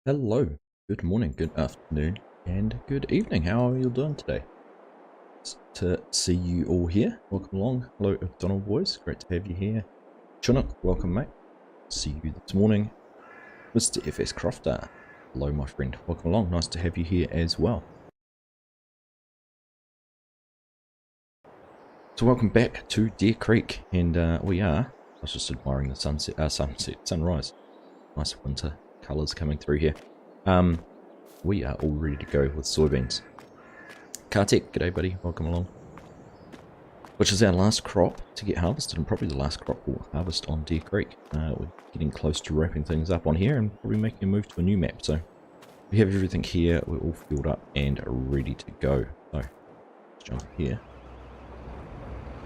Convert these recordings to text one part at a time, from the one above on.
Hello, good morning, good afternoon, and good evening. How are you doing today? It's to see you all here. Welcome along. Hello, Donald boys. Great to have you here. Chinook, welcome, mate. See you this morning. Mr. FS Crofter. Hello, my friend. Welcome along. Nice to have you here as well. So welcome back to Deer Creek, and I was just admiring the sunrise. Nice winter colours coming through here. We are all ready to go with soybeans. Kartik, g'day buddy, welcome along. Which is our last crop to get harvested, and probably the last crop we'll harvest on Deer Creek. We're getting close to wrapping things up on here and probably making a move to a new map. So we have everything here, we're all filled up and ready to go. So let's jump here.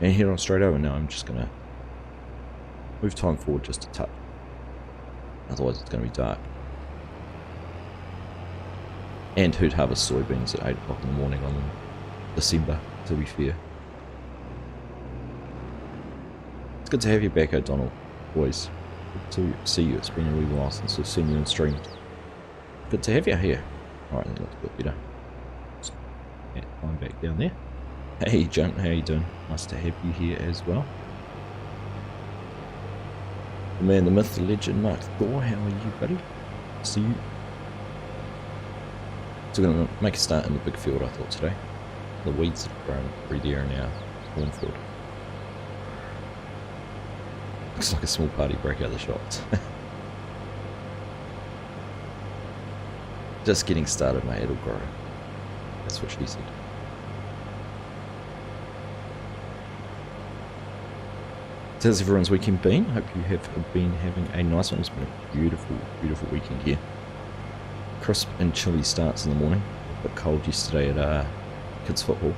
And head on straight over. Now I'm just going to move time forward just a touch. Otherwise it's going to be dark. And who'd harvest soybeans at 8 o'clock in the morning on December, to be fair. It's good to have you back, O'Donnell, boys. Good to see you. It's been a wee while since we've seen you on stream. Good to have you here. Alright, that looks a bit better. Yeah, I'm back down there. Hey, Junk, how you doing? Nice to have you here as well. The man, the myth, the legend, Mark Thor, how are you, buddy? See you. So we're going to make a start in the big field, I thought, today. The weeds have grown through there in our cornfield. Looks like a small party break out the shots. Just getting started, mate, it'll grow. That's what she said. So how's everyone's weekend been? Hope you have been having a nice one. It's been a beautiful, beautiful weekend here. Crisp and chilly starts in the morning. A bit cold yesterday at kids football.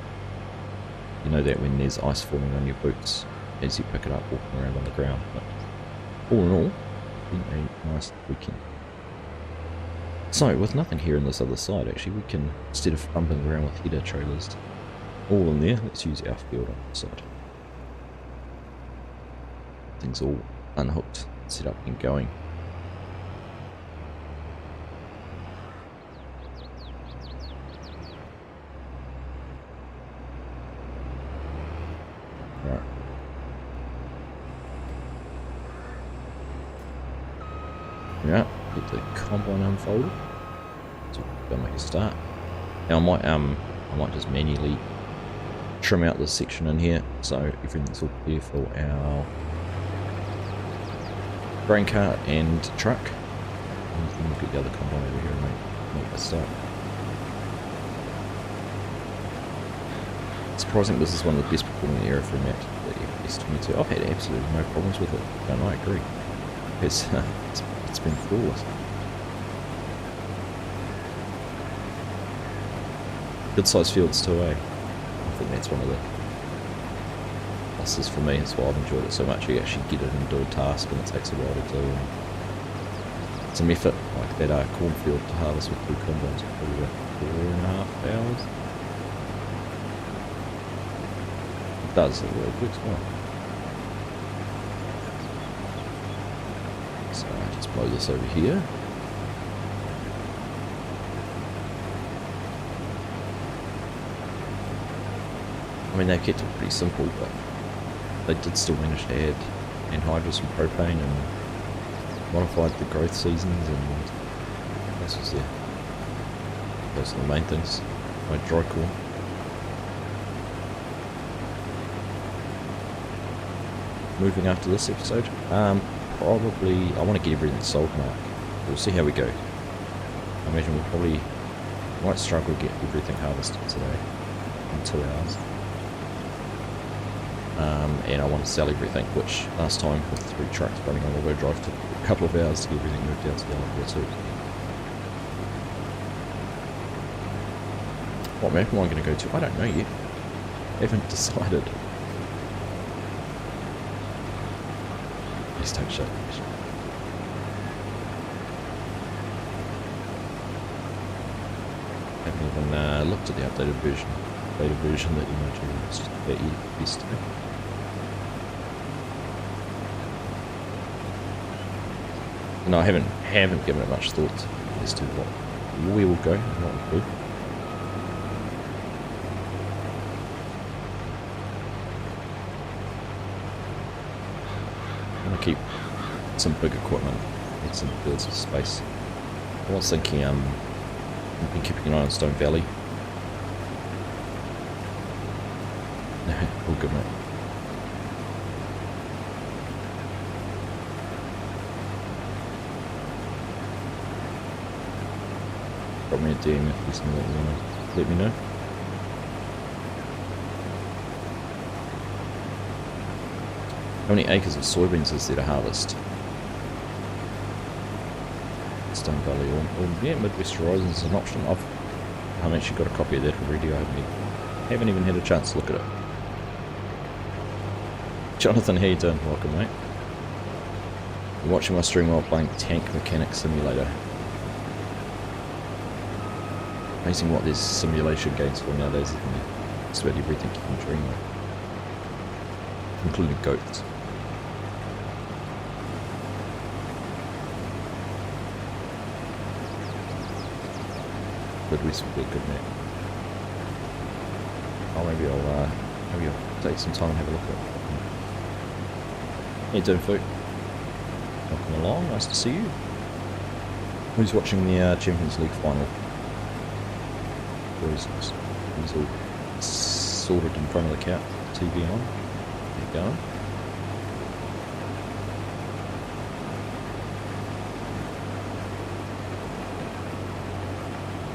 You know that when there's ice forming on your boots as you pick it up walking around on the ground. But all in all, it's been a nice weekend. So with nothing here on this other side, actually, we can, instead of bumping around with header trailers all in there, let's use our field on the side. Things all unhooked, set up and going. Right. Yeah, get the combine unfolded. So we'll go make a start. Now I might just manually trim out this section in here so everything's all clear for our grain cart and truck. And then we'll get the other combine over here and make a start. Surprising, this is one of the best performing aero format, the FS22. I've had absolutely no problems with it, and I agree. It's been flawless. Good sized fields too, eh? I think that's one of the pluses for me. That's why I've enjoyed it so much. You actually get it and do a task, and it takes a while to do. And some effort, like that cornfield to harvest with 2 combines, probably about 4.5 hours. It does, it works well. So I just blow this over here. I mean, they've kept it pretty simple, but they did still manage to add anhydrous and propane and modified the growth seasons, and this was there. Those are the main things. My dry corn. Moving after this episode, probably I want to get everything sold, Mark. We'll see how we go. I imagine we'll probably might struggle to get everything harvested today in 2 hours. And I want to sell everything, which last time with 3 trucks running on all-wheel drive took a couple of hours to get everything moved out to the other too. What map am I going to go to? I don't know yet. I haven't decided. Please don't shut. Haven't even looked at the updated version. Beta version that Emoji released yesterday. No, I haven't given it much thought. as to what we will go and what we'll do. I'm gonna keep some big equipment and some fields of space. I was thinking I've been keeping an eye on Stone Valley. All good, mate. Drop me a DM if there's something that you want to let me know. How many acres of soybeans is there to harvest? Stone Valley or yeah, Midwest Horizons is an option. I've actually got a copy of that already. I haven't even had a chance to look at it. Jonathan, how you doing? Welcome, mate. You're watching my stream while playing Tank Mechanic Simulator. Amazing what there's simulation games for nowadays, isn't it? Just about everything you can dream of. Including goats. Midwest would be a good map. Oh, maybe I'll take some time and have a look at it. How you doing, Foot? Welcome along, nice to see you. Who's watching the Champions League final? He's all sorted in front of the couch, TV on. Keep going.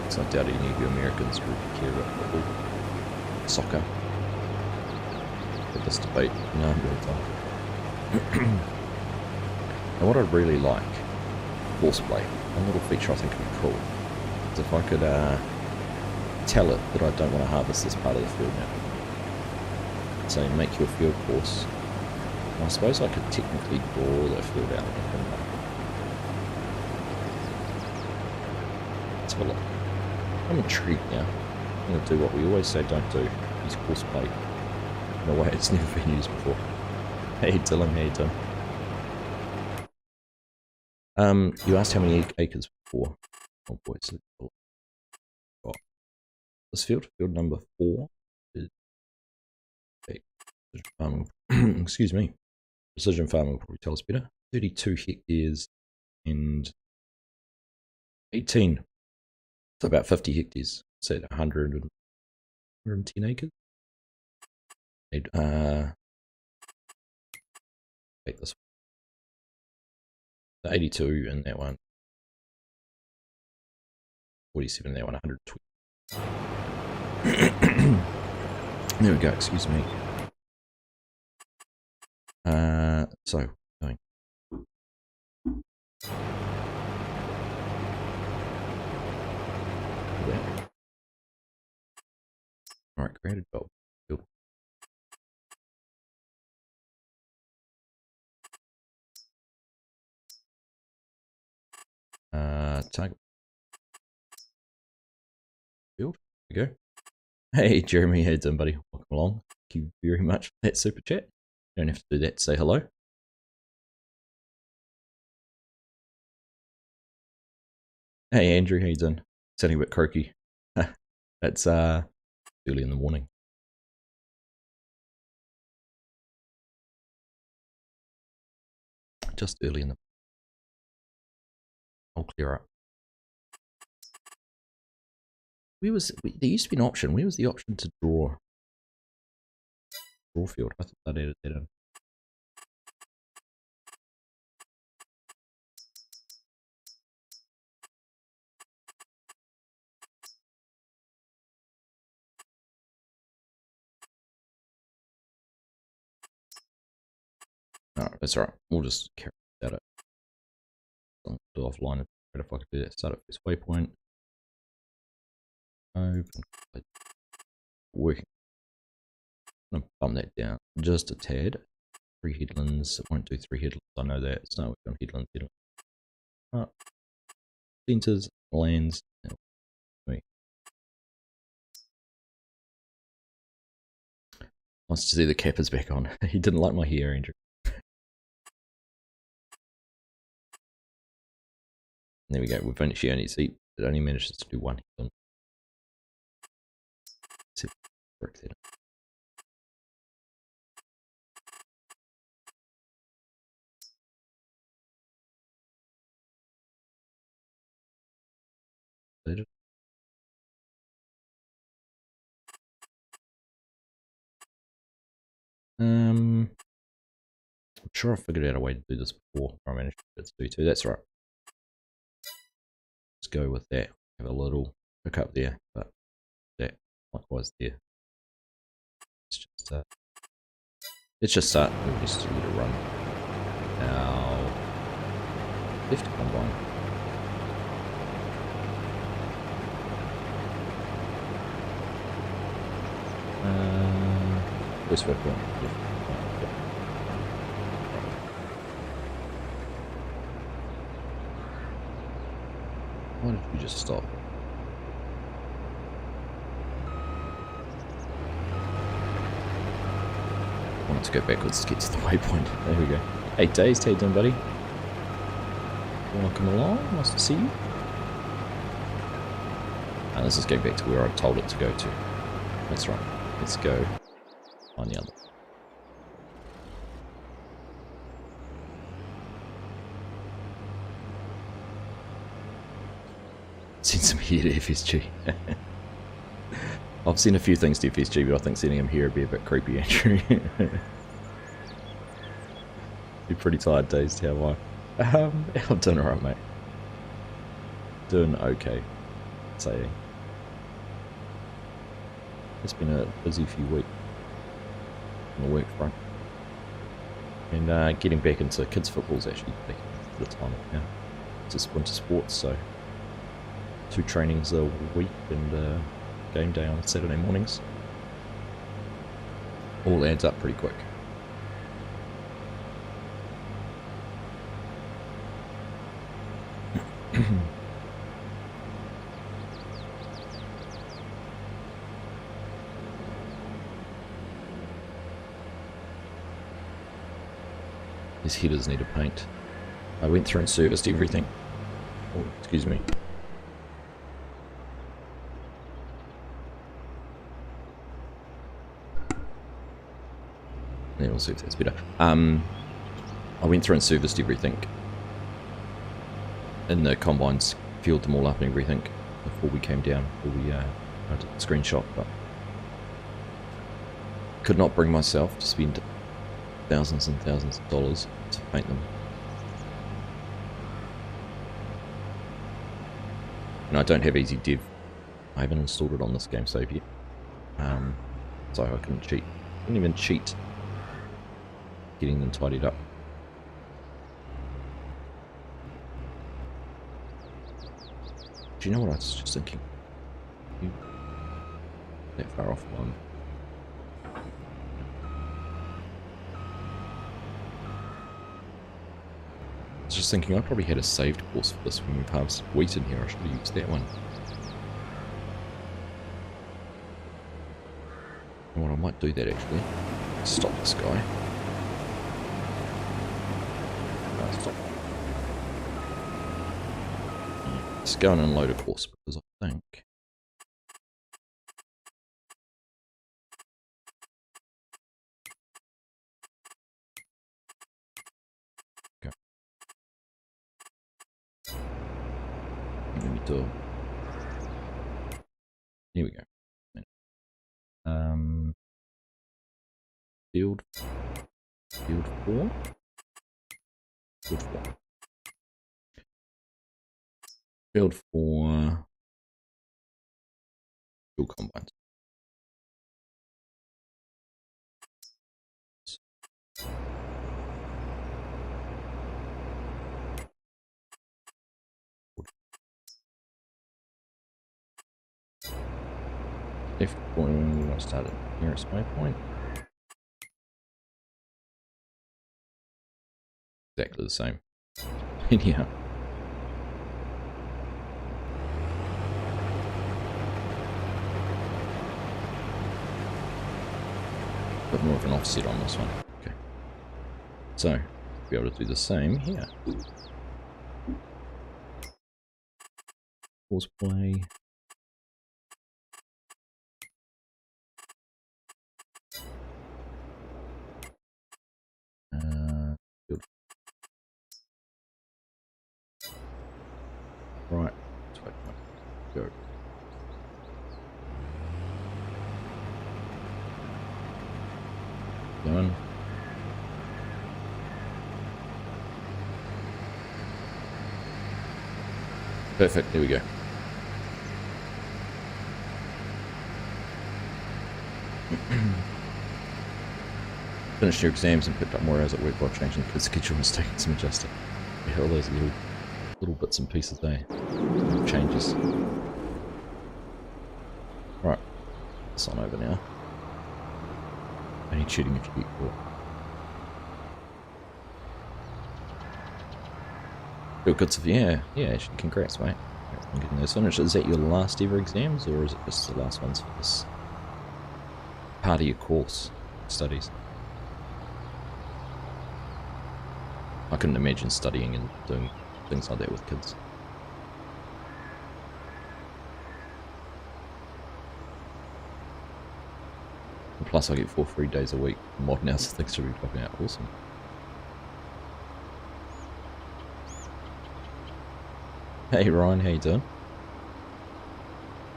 So I doubt any of you Americans really care about football, soccer. But this debate, no, I'm really tired. And what I'd really like, Courseplay, one little feature I think would be cool, is if I could tell it that I don't want to harvest this part of the field now. So make your field course. And I suppose I could technically draw that field out. Let's have a look. I'm intrigued now. I'm going to do what we always say don't do. Use Courseplay in a way it's never been used before. Hey Dylan, how you doing? You asked how many acres before. Oh boy, it's got this field number 4 is farming. Excuse me. Precision farming will probably tell us better. 32 hectares and 18. So about 50 hectares. Say 110 acres. Take this one. 82 in that one. 47 in that one. 120. There we go, excuse me. So going. Alright, created bulb. Cool. Target. Build. There we go. Hey Jeremy, how you doing, buddy? Welcome along. Thank you very much for that super chat. You don't have to do that to say hello. Hey Andrew, how you doing? Sounding a bit croaky. It's early in the morning. Just early in the. I'll clear up. There used to be an option. Where was the option to draw field? I thought I'd added that in. Alright, that's alright. We'll just carry that up. I'll do offline if I could do that. Start at first waypoint. Open. Working. I'm gonna bump that down just a tad. 3 headlands. It won't do 3 headlands. I know that. It's not on headlands. Up. Centers, lands. Nice to see the cap is back on. He didn't like my hair, Andrew. There we go. We've only see it only manages to do one hit on. Let's see if it works there. I'm sure I figured out a way to do this before. I managed to do too. That's right. Let's go with that. Have a little hook up there, but that likewise there. Let's just start. We'll just let it run. Now, left combine. This way point. Why did we just stop? I wanted to go backwards to get to the waypoint. There we go. 8 days, how you doing, buddy? Welcome along, nice to see you. And this is going back to where I told it to go to. That's right. Let's go on the other. Seen some here to FSG. I've seen a few things to FSG, but I think sending him here would be a bit creepy, Andrew. Be pretty tired days, how I'm doing alright, mate. Doing okay, saying. It's been a busy few weeks on the work front. And getting back into kids' football is actually taking a bit of time now. It's just winter sports, so 2 trainings a week and game day on Saturday mornings. All adds up pretty quick. His headers need a paint. I went through and serviced everything. Oh, excuse me. Yeah, we'll see if that's better. I went through and serviced everything in the combines, filled them all up and everything before we came down, before we I did the screenshot, but could not bring myself to spend thousands and thousands of dollars to paint them. And I don't have Easy Dev. I haven't installed it on this game save yet. So I couldn't cheat. Couldn't even cheat getting them tidied up. Do you know what I was just thinking? That far off one. I was just thinking I probably had a saved course for this when we harvested wheat in here. I should have used that one. And what I might do that actually. Stop this guy. Stop. Let's go and unload a course because I think okay. Let me do. Here we go. Field 4. Field 4. Field 4. Field combines. If we want to start at nearest waypoint. Exactly the same. Yeah. Bit more of an offset on this one. Okay. So, be able to do the same here. Courseplay. Good. Right. Let's wait for it. Go. Done. Perfect. There we go. Finished your exams and picked up more hours at work while changing the kids' schedule and taking some adjusting. Yeah, all those little bits and pieces there. Little changes. Right. It's on over now. Only cheating if you get caught. Feel good stuff. Yeah, actually, congrats, mate. I'm getting those finished. Is that your last ever exams, or is it just the last ones for this part of your course studies? I couldn't imagine studying and doing things like that with kids. And plus, I get 4 free days a week. Modern hours, things should be popping out. Awesome. Hey Ryan, how you doing?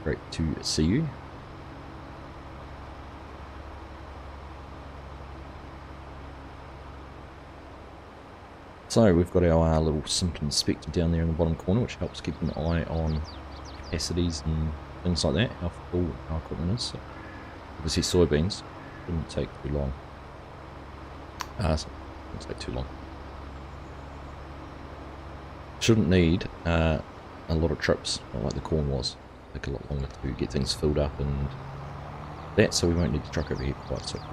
Great to see you. So we've got our little simple inspector down there in the bottom corner, which helps keep an eye on capacities and things like that, how full our equipment is. So obviously soybeans shouldn't take too long. Shouldn't take too long. Shouldn't need a lot of trips, not like the corn was. Take a lot longer to get things filled up and that, so we won't need the truck over here quite so quick.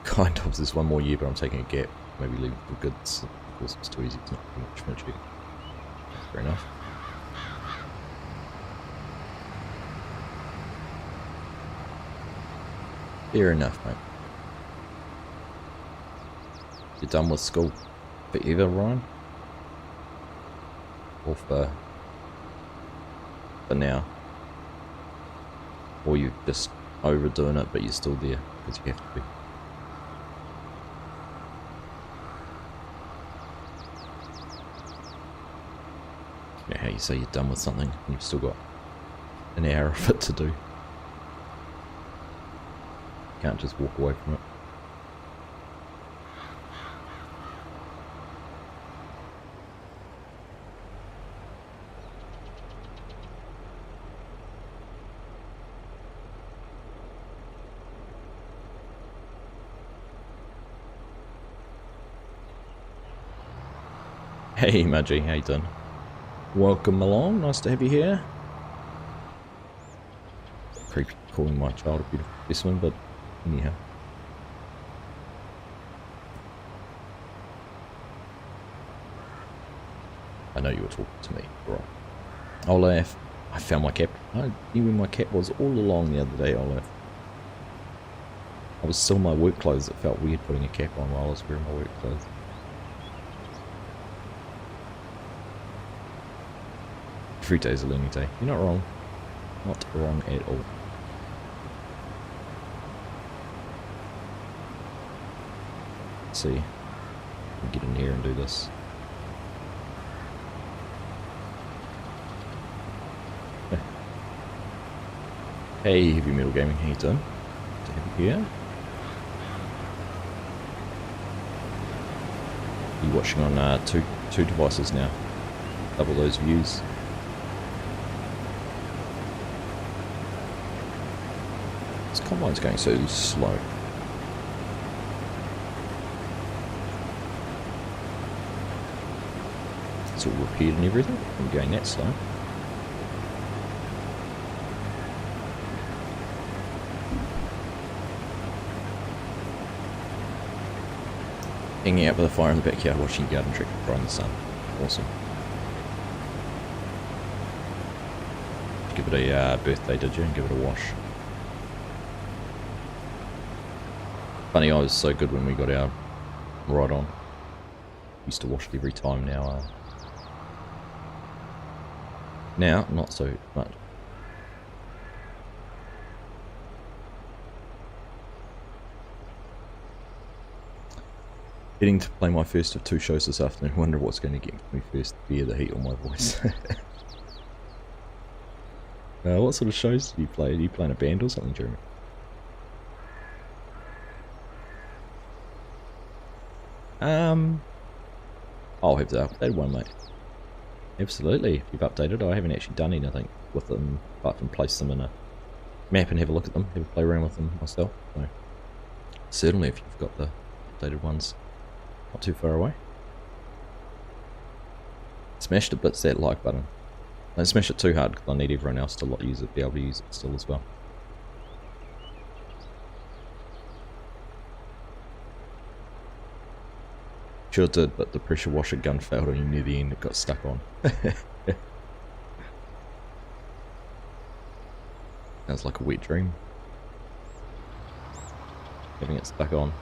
Kind of, there's one more year, but I'm taking a gap. Maybe leave it for goods. Of course, it's too easy, it's not too much finish. Fair enough. Fair enough, mate. You're done with school forever, Ryan? Or for now? Or you're just overdoing it, but you're still there because you have to be? You know how you say you're done with something and you've still got an hour of it to do. You can't just walk away from it. Hey Maggie, how you doing? Welcome along, nice to have you here. Creepy calling my child a beautiful specimen, but anyhow. I know you were talking to me, right? Olaf, I found my cap. I knew where my cap was all along the other day, Olaf. I was still in my work clothes. It felt weird putting a cap on while I was wearing my work clothes. Every day's a learning day. You're not wrong. Not wrong at all. Let's see. Get in here and do this. Hey, Heavy Metal Gaming, how you doing? Good to have you here. You're watching on two devices now. Double those views. This combine's going so slow. It's all repaired and everything. I'm going that slow. Hanging out by the fire in the backyard watching garden tractor dry in the sun. Awesome. Give it a birthday, did you? And give it a wash. Funny, I was so good when we got our ride on. used to wash it every time. Now not so much. Getting to play my first of 2 shows this afternoon. Wonder what's going to get me first, beer, the heat, or my voice. What sort of shows do you play? Do you play in a band or something, Jeremy? I'll have the updated one, mate. Absolutely, if you've updated. I haven't actually done anything with them apart from place them in a map and have a look at them, have a play around with them myself. So certainly if you've got the updated ones not too far away. Smash the bits that like button. Don't smash it too hard because I need everyone else to use it, be able to use it still as well. Sure did, but the pressure washer gun failed on you near the end. It got stuck on. Sounds like a wet dream. Having it stuck on.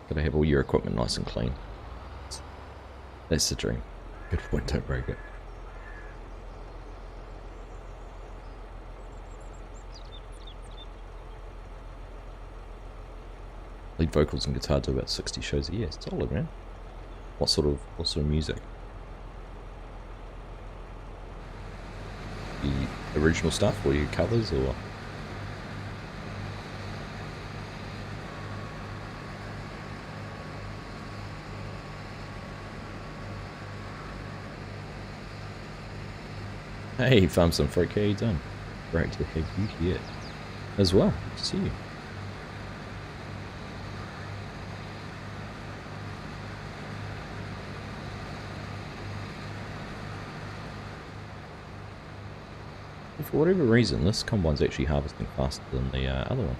Gotta have all your equipment nice and clean. That's the dream. Good point, don't break it. Lead vocals and guitar do about 60 shows a year. It's solid, man. What sort of music? The original stuff, or your covers, or? Hey, found some freak. How you doing? Great to have you here as well. Good to see you. For whatever reason, this combine's actually harvesting faster than the other one.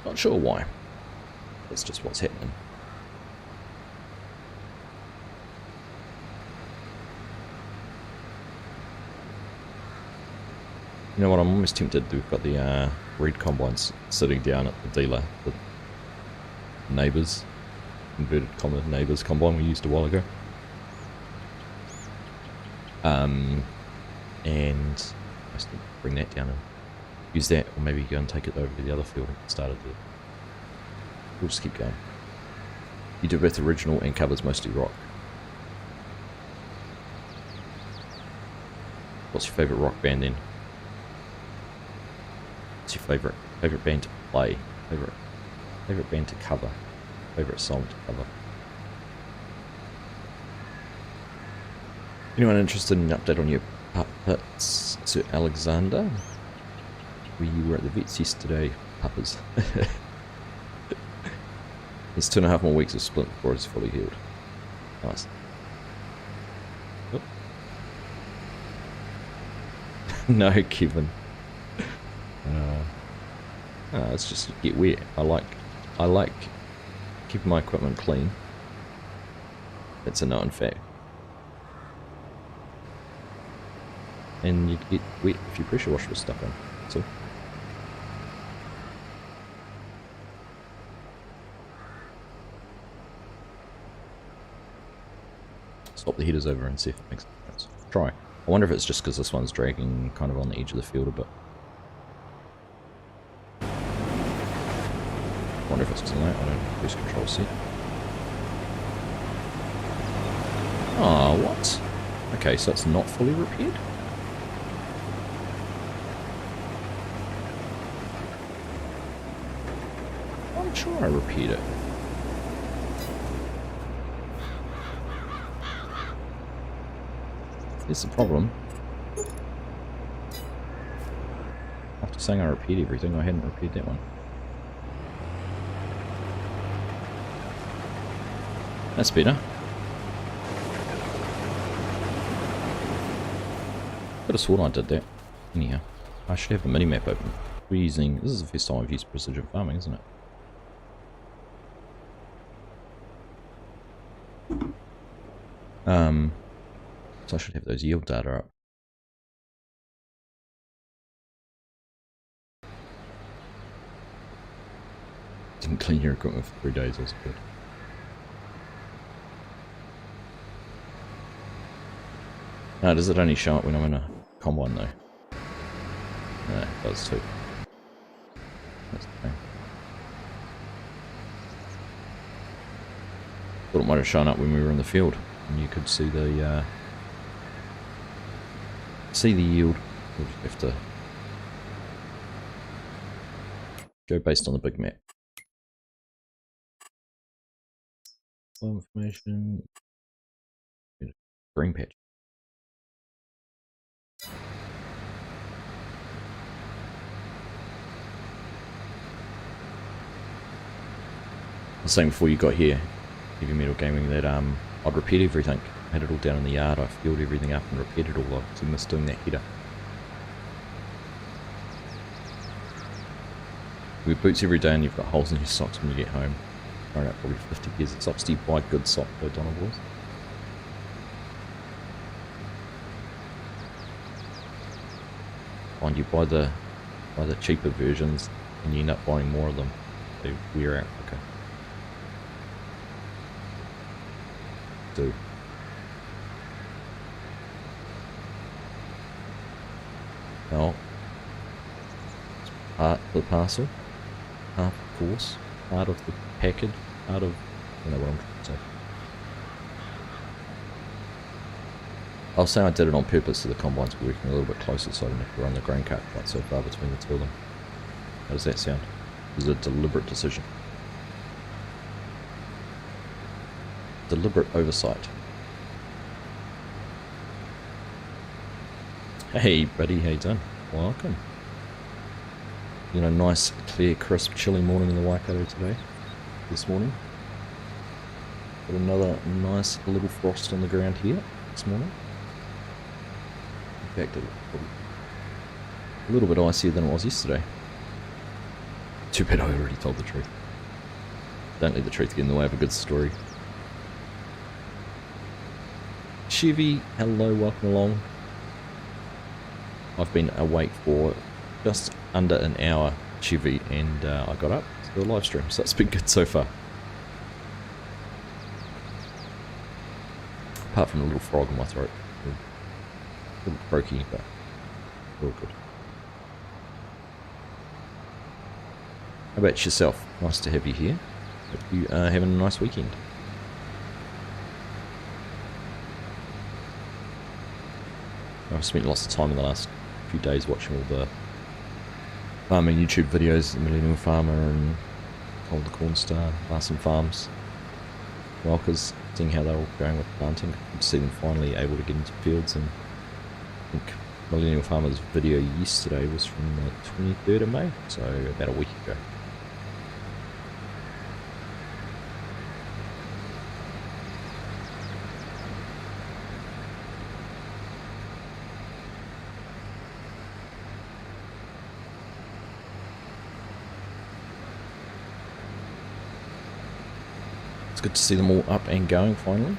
Not sure why. That's just what's happening. You know what, I'm almost tempted to. We've got the red combines sitting down at the dealer, the neighbours, inverted comma neighbours combine we used a while ago. And I just need to bring that down and use that, or maybe go and take it over to the other field and start it there. We'll just keep going. You do both original and covers, mostly rock. What's your favourite rock band then? What's your favourite band to play? Favourite band to cover? Favourite song to cover? Anyone interested in an update on your puppets, Sir Alexander? We were at the vets yesterday, puppers. There's 2.5 more weeks of splint before it's fully healed. Nice. Oh. No, Kevin. It's just get wet. I like keeping my equipment clean. It's a known fact. And you get wet if your pressure washer was stuck on. That's all. Swap the headers over and see if it makes a difference. Try. I wonder if it's just because this one's dragging kind of on the edge of the field a bit. I wonder if it's because of that. I don't have cruise control set. Oh, what? Okay, so it's not fully repaired? I'm sure I repaired it. Here's the problem. After saying I repaired everything, I hadn't repaired that one. That's better. Could have sworn I did that. Anyhow, I should have the mini-map open. We're using... This is the first time I've used precision farming, isn't it? So I should have those yield data up. didn't clean your equipment for 3 days, that's good. No, does it only show up when I'm in a combine though? No, it does too. That's the thing. Thought it might have shown up when we were in the field, and you could see the yield. We'll just have to go based on the big map. Information. Green patch. I was saying before you got here, Heavy Metal Gaming, that I'd repeat everything. I had it all down in the yard, I filled everything up and repaired it all. I actually missed doing that header. You wear boots every day and you've got holes in your socks when you get home. Thrown out probably 50 pairs of socks. Do you buy good socks though, Donald Boys? Find you buy the cheaper versions and you end up buying more of them. They wear out quicker. Do. Well, it's part of the parcel, half of course, part of the package, part of, you know what I'm trying to say. I'll say I did it on purpose so the combines were working a little bit closer so I didn't have to run the grain cart quite so far between the two of them. How does that sound? It was a deliberate decision. Deliberate oversight. Hey buddy, how you doing? Welcome. You know, nice, clear, crisp, chilly morning in the Waikato today. This morning. Got another nice little frost on the ground here this morning. In fact, a little bit icier than it was yesterday. Too bad I already told the truth. Don't let the truth get in the way of a good story. Chevy, hello, welcome along. I've been awake for just under an hour, Chevy, and I got up to do a live stream, so it's been good so far. Apart from a little frog in my throat. A little croaky, but all good. How about yourself? Nice to have you here. Hope you are having a nice weekend. I've spent lots of time in the last few days watching all the farming YouTube videos, the Millennial Farmer and Old the Corn Star, Larson Farms, Walkers, seeing how they're all going with planting. Good to see them finally able to get into fields, and I think Millennial Farmer's video yesterday was from the 23rd of May, so about a week ago. Good to see them all up and going finally.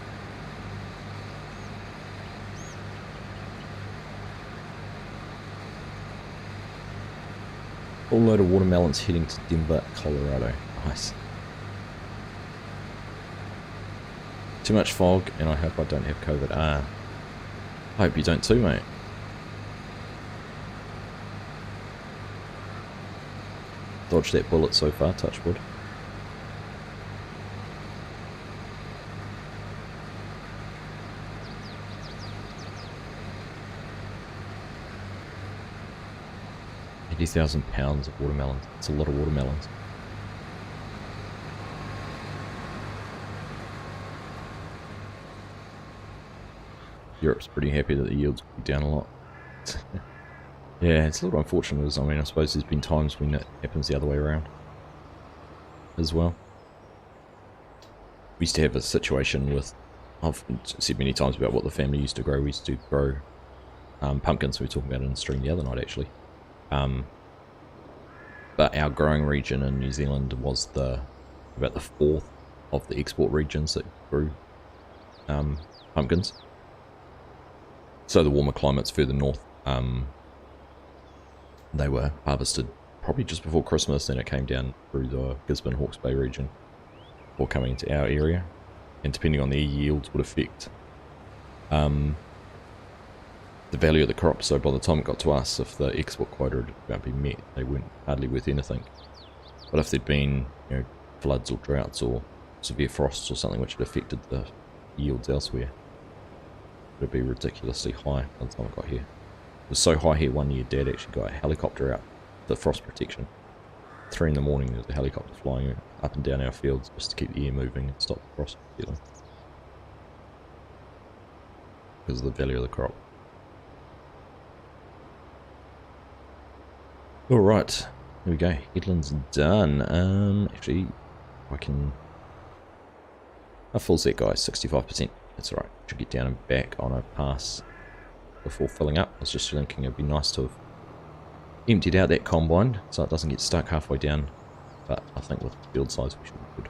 Whole load of watermelons heading to Denver, Colorado. Nice. Too much fog, and I hope I don't have COVID. I hope you don't too, mate. Dodged that bullet so far, touch wood. £80,000 of watermelons. It's a lot of watermelons. Europe's pretty happy that the yields will be down a lot. Yeah, it's a little unfortunate. I mean, I suppose there's been times when it happens the other way around as well. We used to have a situation with, I've said many times about what the family used to grow. We used to grow pumpkins. We were talking about it in the stream the other night, actually. But our growing region in New Zealand was about the fourth of the export regions that grew pumpkins. So the warmer climates further north, they were harvested probably just before Christmas, then it came down through the Gisborne Hawke's Bay region before coming into our area, and depending on their yields would affect the value of the crop. So by the time it got to us, if the export quota had been met, they weren't hardly worth anything. But if there'd been, you know, floods or droughts or severe frosts or something which had affected the yields elsewhere, it would be ridiculously high by the time it got here. It was so high here one year, Dad actually got a helicopter out for frost protection. 3 in the morning, there was a helicopter flying up and down our fields just to keep the air moving and stop the frost from because of the value of the crop. Alright, here we go. Headlands done. Actually, I can... A full set, guys, 65%. That's alright. Should get down and back on a pass before filling up. I was just thinking it'd be nice to have emptied out that combine so it doesn't get stuck halfway down. But I think with the field size we should be good.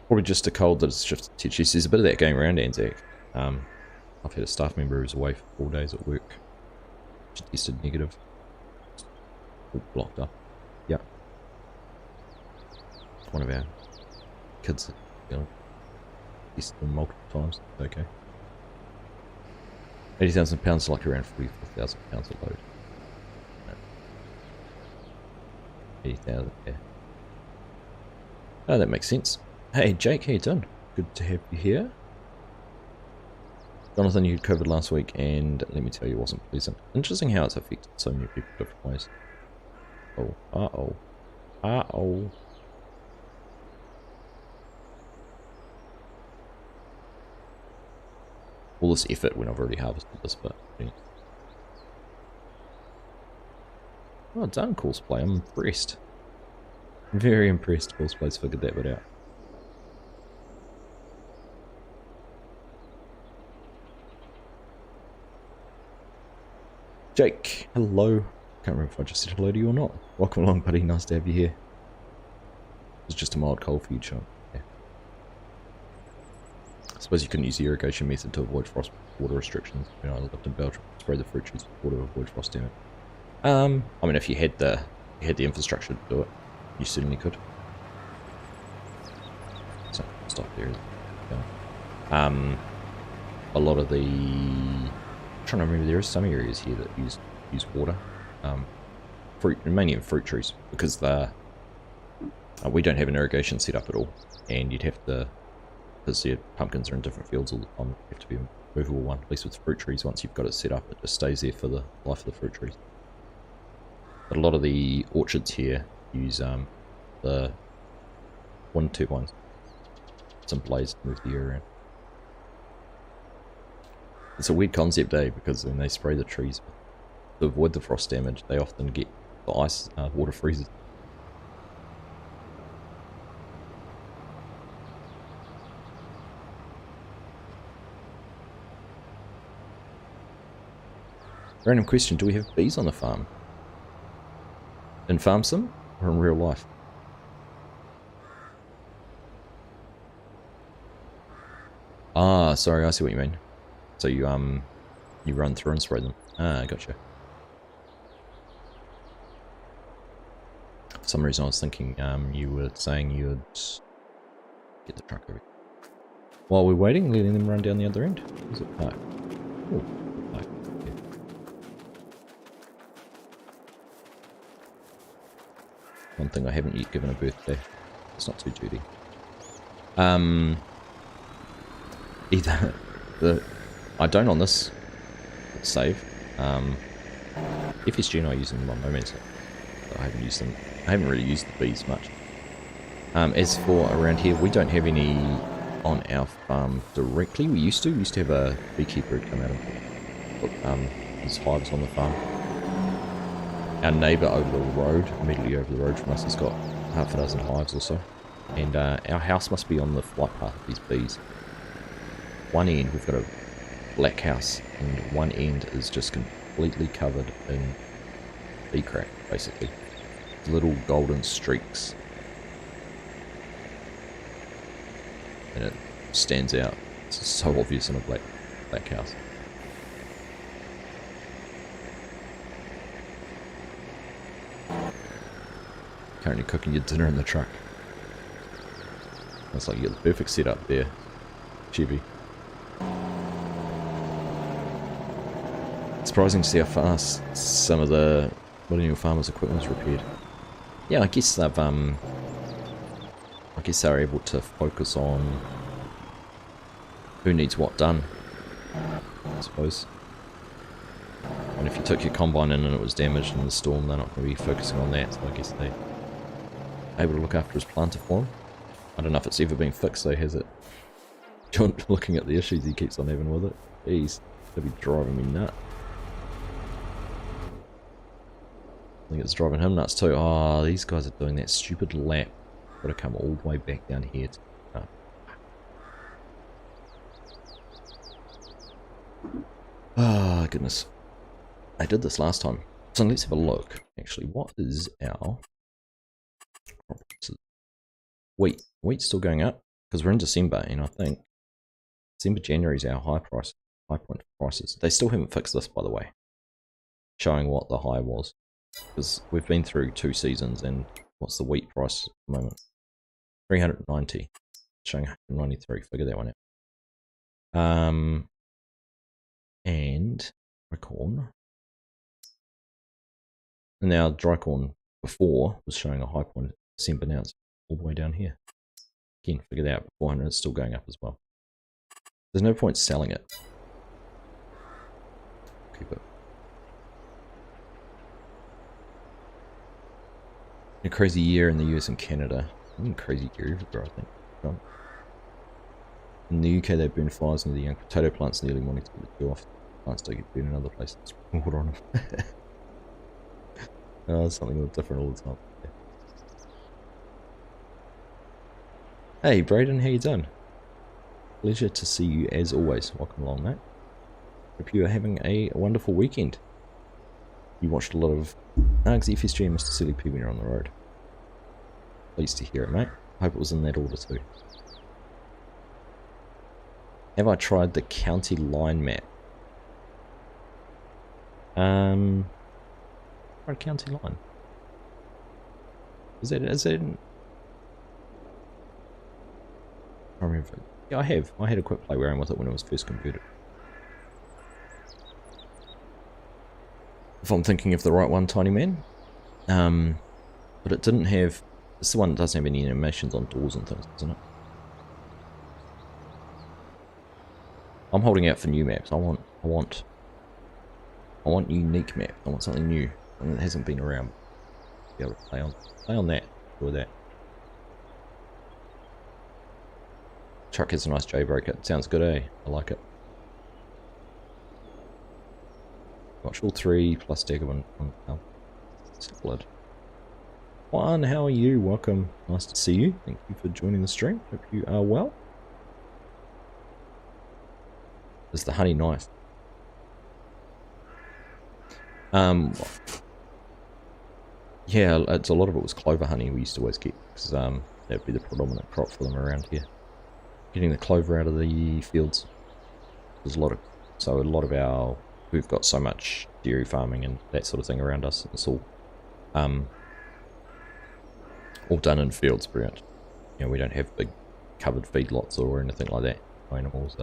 Probably just a cold that it's shifted temperatures. There's a bit of that going around, Anzac. I've had a staff member who's away for 4 days at work. She tested negative. All blocked up. Yep. One of our kids, you know, tested them multiple times. Okay. 80,000 pounds, like around 44,000 pounds a load. 80,000, yeah. Oh, that makes sense. Hey Jake, how you doing? Good to have you here. Jonathan, you had COVID last week, and let me tell you, it wasn't pleasant. Interesting how it's affected so many people different ways. Oh, uh-oh. Uh-oh. All this effort when I've already harvested this, but... Yeah. Oh, done, Courseplay. I'm impressed. Very impressed Courseplay's figured that bit out. Jake, hello. Can't remember if I just said hello to you or not. Welcome along, buddy. Nice to have you here. It's just a mild cold for you, Sean. Yeah. I suppose you couldn't use the irrigation method to avoid frost water restrictions. You know, I lived in Belgium. Spray the fruit trees with water to avoid frost damage. I mean, if you had the infrastructure to do it, you certainly could. So stop there. Yeah. A lot of the... I'm trying to remember, there are some areas here that use water, fruit, mainly in fruit trees, because we don't have an irrigation set up at all, and you'd have to, because the pumpkins are in different fields all the time, you have to be a movable one. At least with fruit trees, once you've got it set up, it just stays there for the life of the fruit trees. But a lot of the orchards here use the wind turbines, some blades to move the air around. It's a weird concept, eh? Because when they spray the trees to avoid the frost damage, they often get the ice, water freezes. Random question, do we have bees on the farm? In farm sim or in real life? Ah, sorry, I see what you mean. So you run through and spray them. Ah, gotcha. For some reason I was thinking you were saying you would get the truck over here. While we're waiting, letting them run down the other end. Is it park? Oh, park. Yeah. One thing I haven't yet given a birthday. It's not too dirty. Either I don't on this save. FSG and I use them on moments. I haven't used them. I haven't really used the bees much. As for around here, we don't have any on our farm directly. We used to have a beekeeper who'd come out and put his hives on the farm. Our neighbour over the road, immediately over the road from us, has got half a dozen hives or so. And our house must be on the flight path of these bees. One end, we've got a black house, and one end is just completely covered in bee crap, basically. Little golden streaks. And it stands out. It's so obvious in a black Black house. Currently cooking your dinner in the truck. Looks like you got the perfect setup there, Chevy. Surprising to see how fast some of the millennial farmers' equipment was repaired. Yeah, I guess they've I guess they're able to focus on who needs what done, I suppose. And if you took your combine in and it was damaged in the storm, they're not going to be focusing on that, so I guess they're able to look after his planter for him. I don't know if it's ever been fixed though, has it? John, looking at the issues he keeps on having with it. Jeez, that'd be driving me nuts. I think it's driving him nuts too. Oh, these guys are doing that stupid lap. Got to come all the way back down here to... Oh, goodness. I did this last time. So let's have a look. Actually, what is our... Wheat. Wheat's still going up because we're in December, and I think December, January is our high point prices. They still haven't fixed this, by the way, showing what the high was, because we've been through 2 seasons. And what's the wheat price at the moment? 390, showing 193. Figure that one out. And dry corn. And now dry corn before was showing a high point at December. Now it's all the way down here. Again, figure that out beforehand, and it's still going up as well. There's no point selling it. Keep it. A crazy year in the US and Canada. Crazy year everywhere, I think. In the UK, they burn flies near the young potato plants in the early morning to get the dew off. Plants don't get burned in other places. Water on them. Oh, something a little different all the time. Yeah. Hey, Brayden, how you doing? Pleasure to see you as always. Welcome along, mate. Hope you are having a wonderful weekend. You watched a lot of Argsy, FS22 and Mr. Silly P when you're on the road. Pleased to hear it, mate. Hope it was in that order too. Have I tried the county line map? Tried county line. Is that in... I remember. Yeah, I have. I had a quick play around with it when it was first converted. If I'm thinking of the right one, Tiny Man. But it didn't have... It's the one that doesn't have any animations on doors and things, isn't it? I'm holding out for new maps. I want unique maps. I want something new. Something that hasn't been around. Be able to play on that. Or that. Truck has a nice jailbreak. It sounds good, eh? I like it. Watch all 3 plus Dagger 1. Oh, solid. Juan, how are you? Welcome. Nice to see you. Thank you for joining the stream. Hope you are well. Is the honey nice? Yeah, it's a lot of it was clover honey we used to always get, because that would be the predominant crop for them around here. Getting the clover out of the fields. There's a lot of our, we've got so much dairy farming and that sort of thing around us. It's all done in fields, pretty much. You know, we don't have big covered feedlots or anything like that. Animals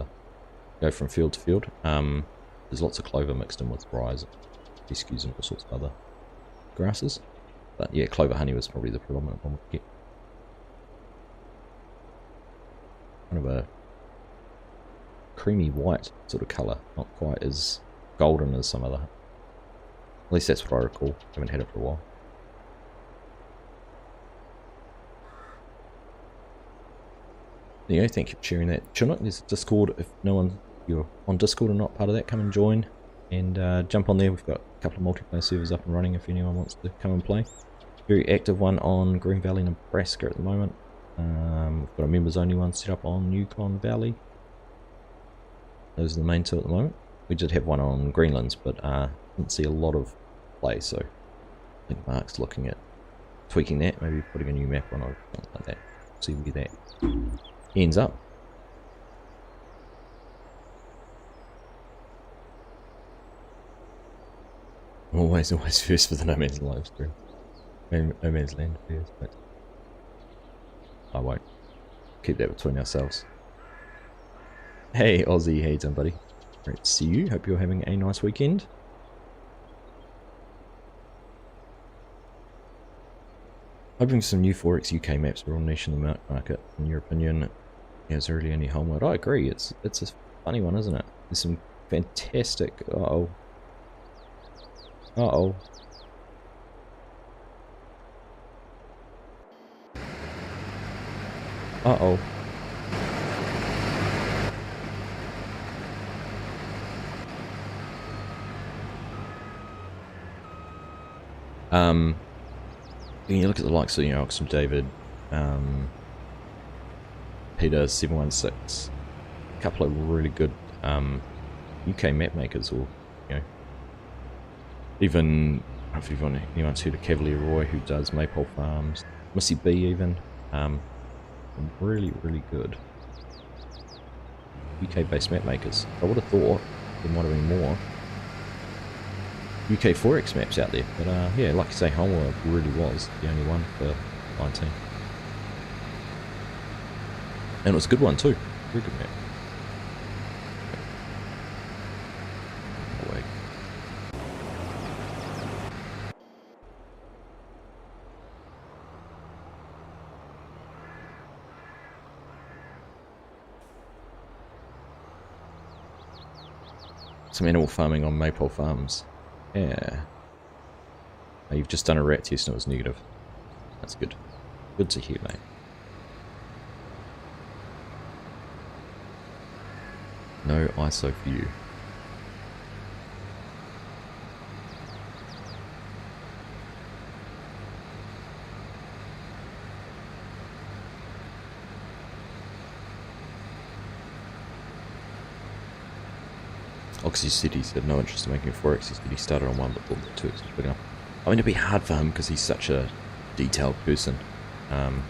go from field to field. There's lots of clover mixed in with rye, biscuits and all sorts of other grasses. But yeah, clover honey was probably the predominant one we get. Kind of a creamy white sort of colour, not quite as golden as some other. At least that's what I recall. Haven't had it for a while. Yeah, thank you for sharing that. Chinook, there's Discord. If no one, you're on Discord or not part of that, come and join and jump on there. We've got a couple of multiplayer servers up and running if anyone wants to come and play. Very active one on Green Valley, Nebraska at the moment. We've got a members only one set up on Yukon Valley. Those are the main 2 at the moment. We did have one on Greenlands, but didn't see a lot of play, so I think Mark's looking at tweaking that, maybe putting a new map on or something like that. See where that ends up. Always first for the No Man's live stream. No Man's Land first, but I won't. Keep that between ourselves. Hey Aussie, how you doing, buddy? Great to see you. Hope you're having a nice weekend. Hoping some new Forex UK maps are all niche in the market. In your opinion, is there really any homework? I agree. It's a funny one, isn't it? There's some fantastic. Uh oh. When you look at the likes of, Oxford David, Peter 716, a couple of really good UK map makers, or even I don't know if anyone's heard of Cavalier Roy, who does Maypole Farms, Missy B even, really good UK based map makers. I would have thought there might have been more UK Forex maps out there, but yeah, like you say, Homeworld really was the only one for 19. And it was a good one too, very good map. Away. Some animal farming on Maypole Farms. Yeah. Oh, you've just done a rat test and it was negative. That's good. Good to hear, mate. No ISO for you. Oxy said he's had no interest in making a Forex. He said he started on one but thought that 2x was big enough. I mean, it'd be hard for him because he's such a detailed person. Trying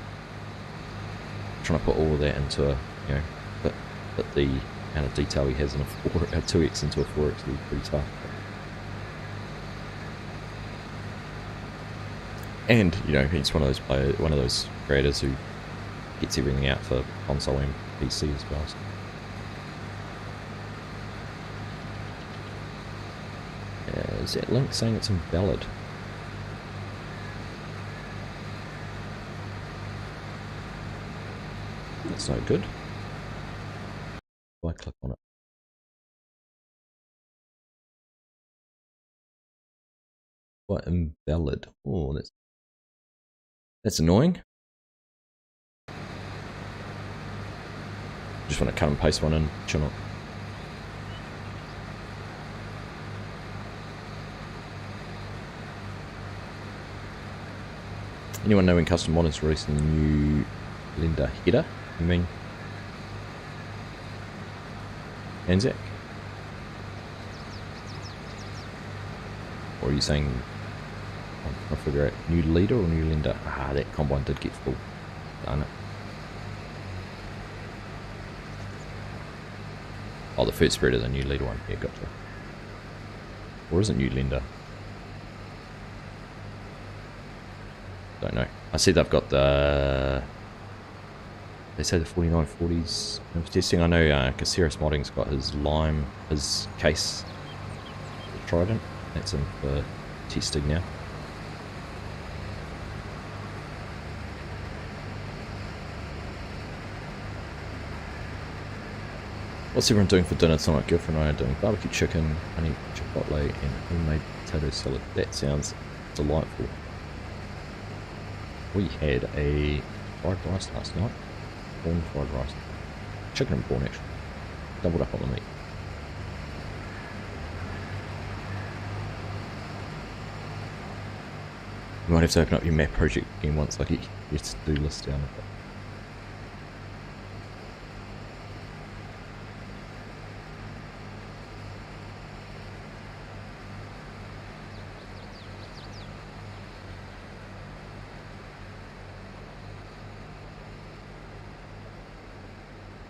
to put all of that into a, put the amount of detail he has in a 2x into a 4x would be pretty tough. And, he's one of those creators who gets everything out for console and PC as well. So. Is that link saying it's invalid? That's no good. If I click on it. What, invalid? Oh, that's annoying. Just want to cut and paste one in, chill out. Anyone know when Custom Modern's releasing the new Linda header? You mean Anzac? Or are you saying, I'll figure out, new leader or new Linda? Ah, that combine did get full. Darn it. Oh, the first spread is a new leader one. Yeah, gotcha. Or is it new Linda? Don't know. I see they've got the... They say the 4940s for testing. I know Caceres Modding's got his Lime, his case, the Trident. That's in for testing now. What's everyone doing for dinner tonight? Girlfriend and I are doing barbecue chicken, honey chipotle, and homemade potato salad. That sounds delightful. We had a fried rice last night. Prawn fried rice. Chicken and prawn, actually. Doubled up on the meat. You might have to open up your map project again once I get your to-do list down a bit.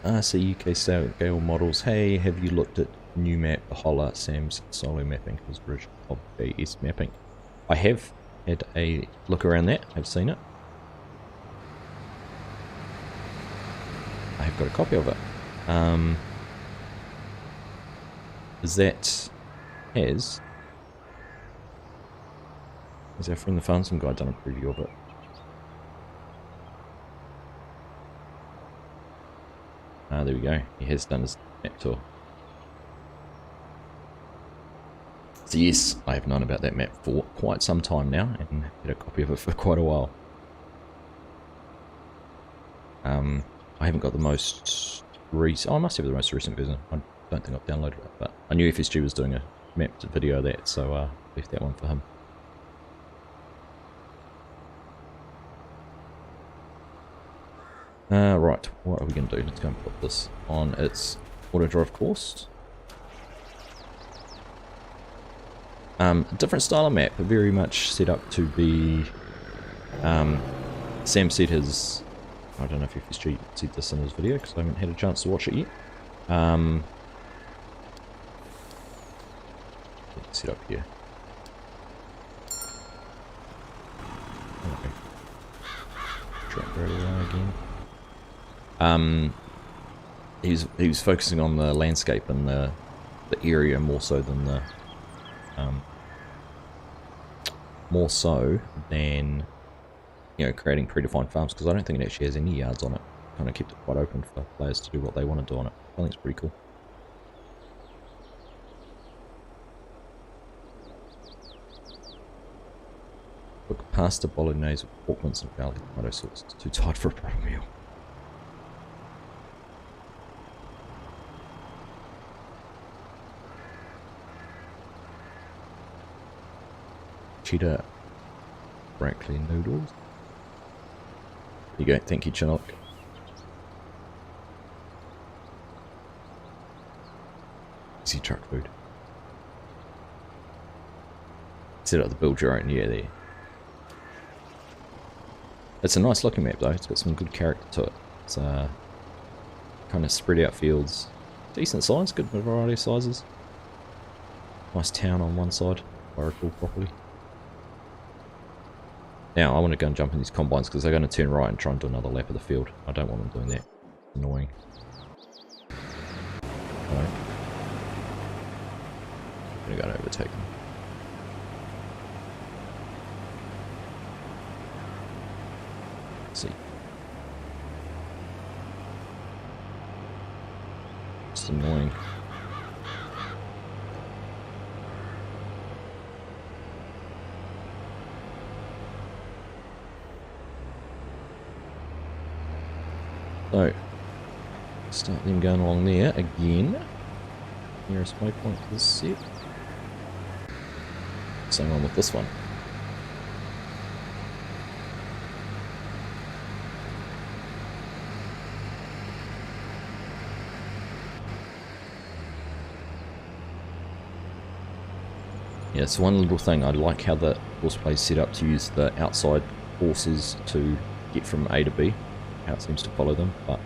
I see UK scale models. Hey, have you looked at new map, the Holler, Sam's solo mapping, his bridge of BS mapping. I have had a look around that, I've seen it. I have got a copy of it. Is our friend the Farmsman guy done a preview of it? Ah, there we go. He has done his map tour. So yes, I have known about that map for quite some time now, and had a copy of it for quite a while. I haven't got the most recent... Oh, I must have the most recent version. I don't think I've downloaded it, but I knew FSG was doing a mapped video of that, so left that one for him. Right, what are we going to do? Let's go and put this on its auto drive course. Different style of map, very much set up to be... Sam said his... I don't know if FSG said this in his video because I haven't had a chance to watch it yet. Let's set up here. Okay. Track radio again. He was focusing on the landscape and the area more so than the you know, creating predefined farms, because I don't think it actually has any yards on it. Kind of kept it quite open for players to do what they want to do on it. I think it's pretty cool. Look, pasta bolognese with pork mince and garlic tomato sauce. It's too tight for a proper meal. Cheddar broccoli noodles. There you go, thank you, Chinook. Easy truck food. Set up the build your own, yeah, there. It's a nice looking map though, it's got some good character to it. It's kind of spread out fields. Decent size, good variety of sizes. Nice town on one side, if I recall properly. Now, I want to go and jump in these combines because they're going to turn right and try and do another lap of the field. I don't want them doing that. It's annoying. Alright. I'm going to go and overtake them. Let's see. It's annoying. So, start them going along there again. Nearest waypoint is set. Same one with this one. Yeah, it's one little thing. I like how the Courseplay is set up to use the outside forces to get from A to B. How it seems to follow them, but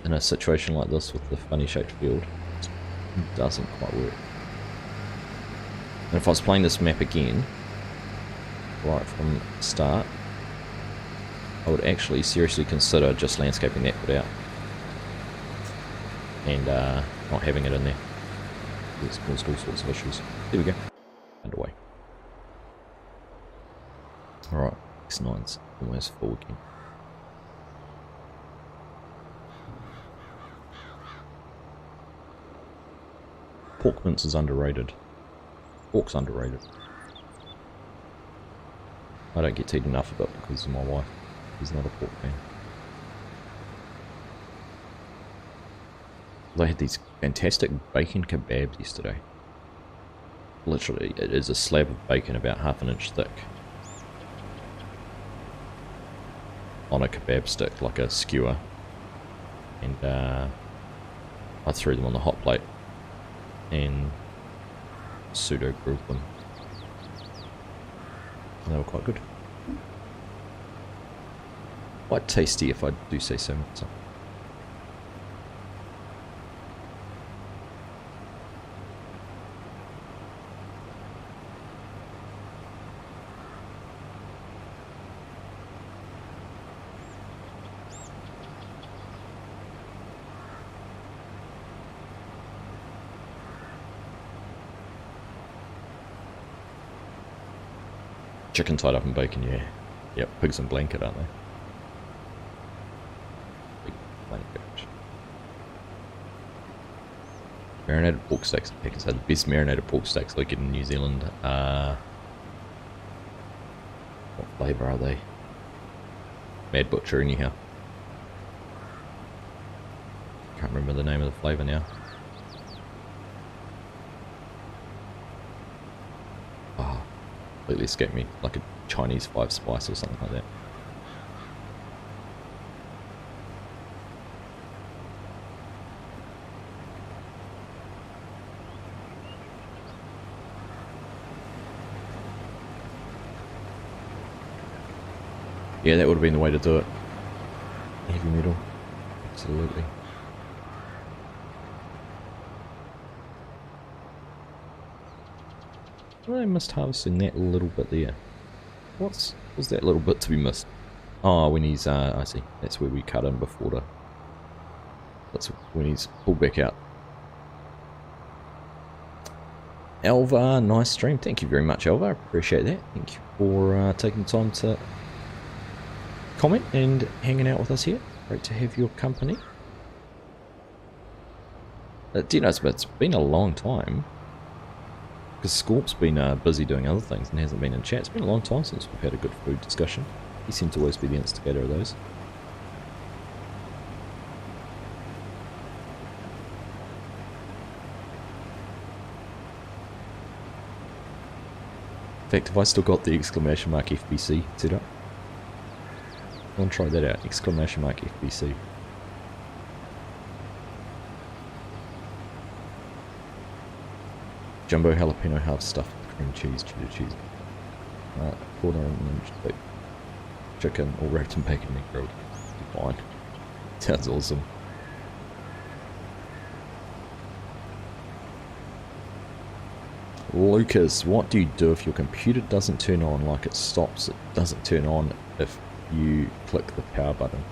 in a situation like this with the funny shaped field, it doesn't quite work. And if I was playing this map again, right from the start, I would actually seriously consider just landscaping that bit out and not having it in there. It's caused all sorts of issues. There we go. Underway. Alright, X9's almost full again. Pork mince is underrated. Pork's underrated. I don't get to eat enough of it because my wife is not a pork fan. They had these fantastic bacon kebabs yesterday. Literally, it is a slab of bacon about half an inch thick on a kebab stick, like a skewer. And I threw them on the hot plate and pseudo grilled them. And they were quite good. Quite tasty, if I do say so myself. chicken tied up in bacon, yeah. Yep, pigs in blanket, aren't they? Big blanket. Marinated pork steaks. I can say the best marinated pork steaks I get in New Zealand are... What flavour are they? Mad Butcher anyhow. Can't remember the name of the flavour now. Oh, completely escaped me. Like a Chinese 5 spice or something like that. Yeah, that would have been the way to do it. Heavy metal. Absolutely. I missed harvesting that little bit there. Was that little bit to be missed? Oh, when he's, I see. That's where we cut in before the... That's when he's pulled back out. Alva, nice stream. Thank you very much, Alva. I appreciate that. Thank you for taking the time to comment and hanging out with us here. Great to have your company. Do you know, it's been a long time. Because Scorp's been busy doing other things and hasn't been in chat. It's been a long time since we've had a good food discussion. He seemed to always be the instigator of those. In fact, have I still got the exclamation mark FBC set up? I want to try that out. Exclamation mark FBC. Jumbo jalapeno half stuffed with cream cheese, cheddar cheese. Quarter inch chicken all wrapped in bacon and grilled. Fine. Sounds awesome. Lucas, what do you do if your computer doesn't turn on? Like it stops, it doesn't turn on if you click the power button.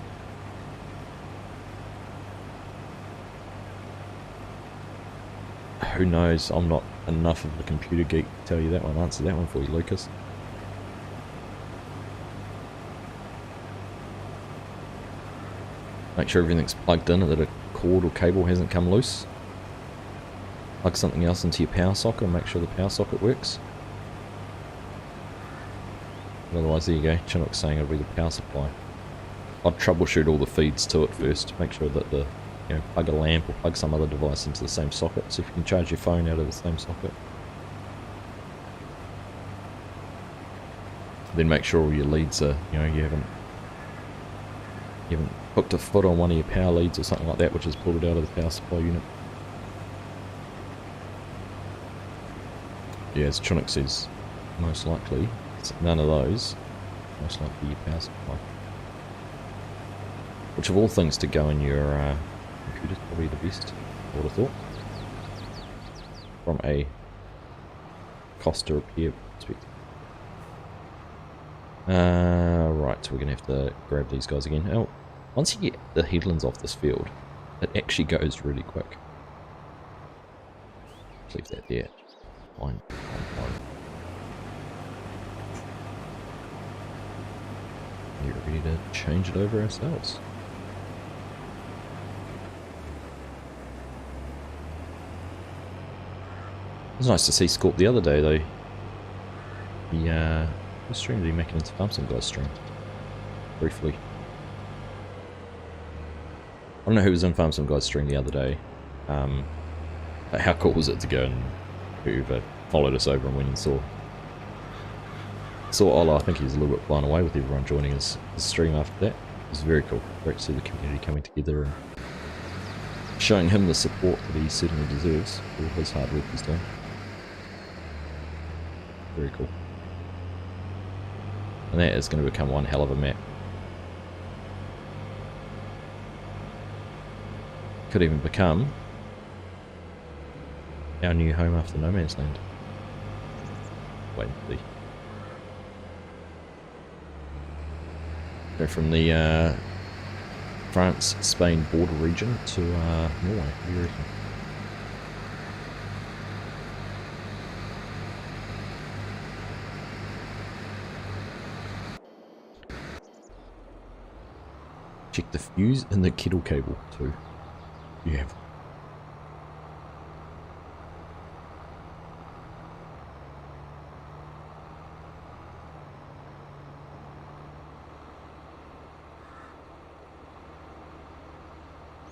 Who knows? I'm not enough of a computer geek to tell you that one. Answer that one for you, Lucas. Make sure everything's plugged in, that a cord or cable hasn't come loose. Plug something else into your power socket and make sure the power socket works. Otherwise, there you go. Chinook's saying it'll be the power supply. I'd troubleshoot all the feeds to it first. Make sure that the, you know, plug a lamp or plug some other device into the same socket. See if you can charge your phone out of the same socket. Then make sure all your leads are, you know, you haven't hooked a foot on one of your power leads or something like that, which is pulled it out of the power supply unit. Yeah, as Chinook says, most likely. None of those. Most likely your power supply. Which of all things to go in your computer is probably the best, I would have thought. From a cost to repair perspective. Right, so we're going to have to grab these guys again. Oh, once you get the headlands off this field, it actually goes really quick. Leave that there. Fine. You're ready to change it over ourselves. It was nice to see Scorp the other day though. What stream did he make it into Farm Sim Guys stream? Briefly. I don't know who was in Farm Sim Guys stream the other day. But how cool was it to go and whoever followed us over and went and saw Ola. I think he was a little bit blown away with everyone joining his stream after that. It was very cool. Great to see the community coming together and showing him the support that he certainly deserves for all his hard work he's doing. Very cool. And that is going to become one hell of a map. Could even become our new home after No Man's Land. Wait and see. Go from the France-Spain border region to Norway. What do you reckon? Check the fuse and the kettle cable too. Yeah.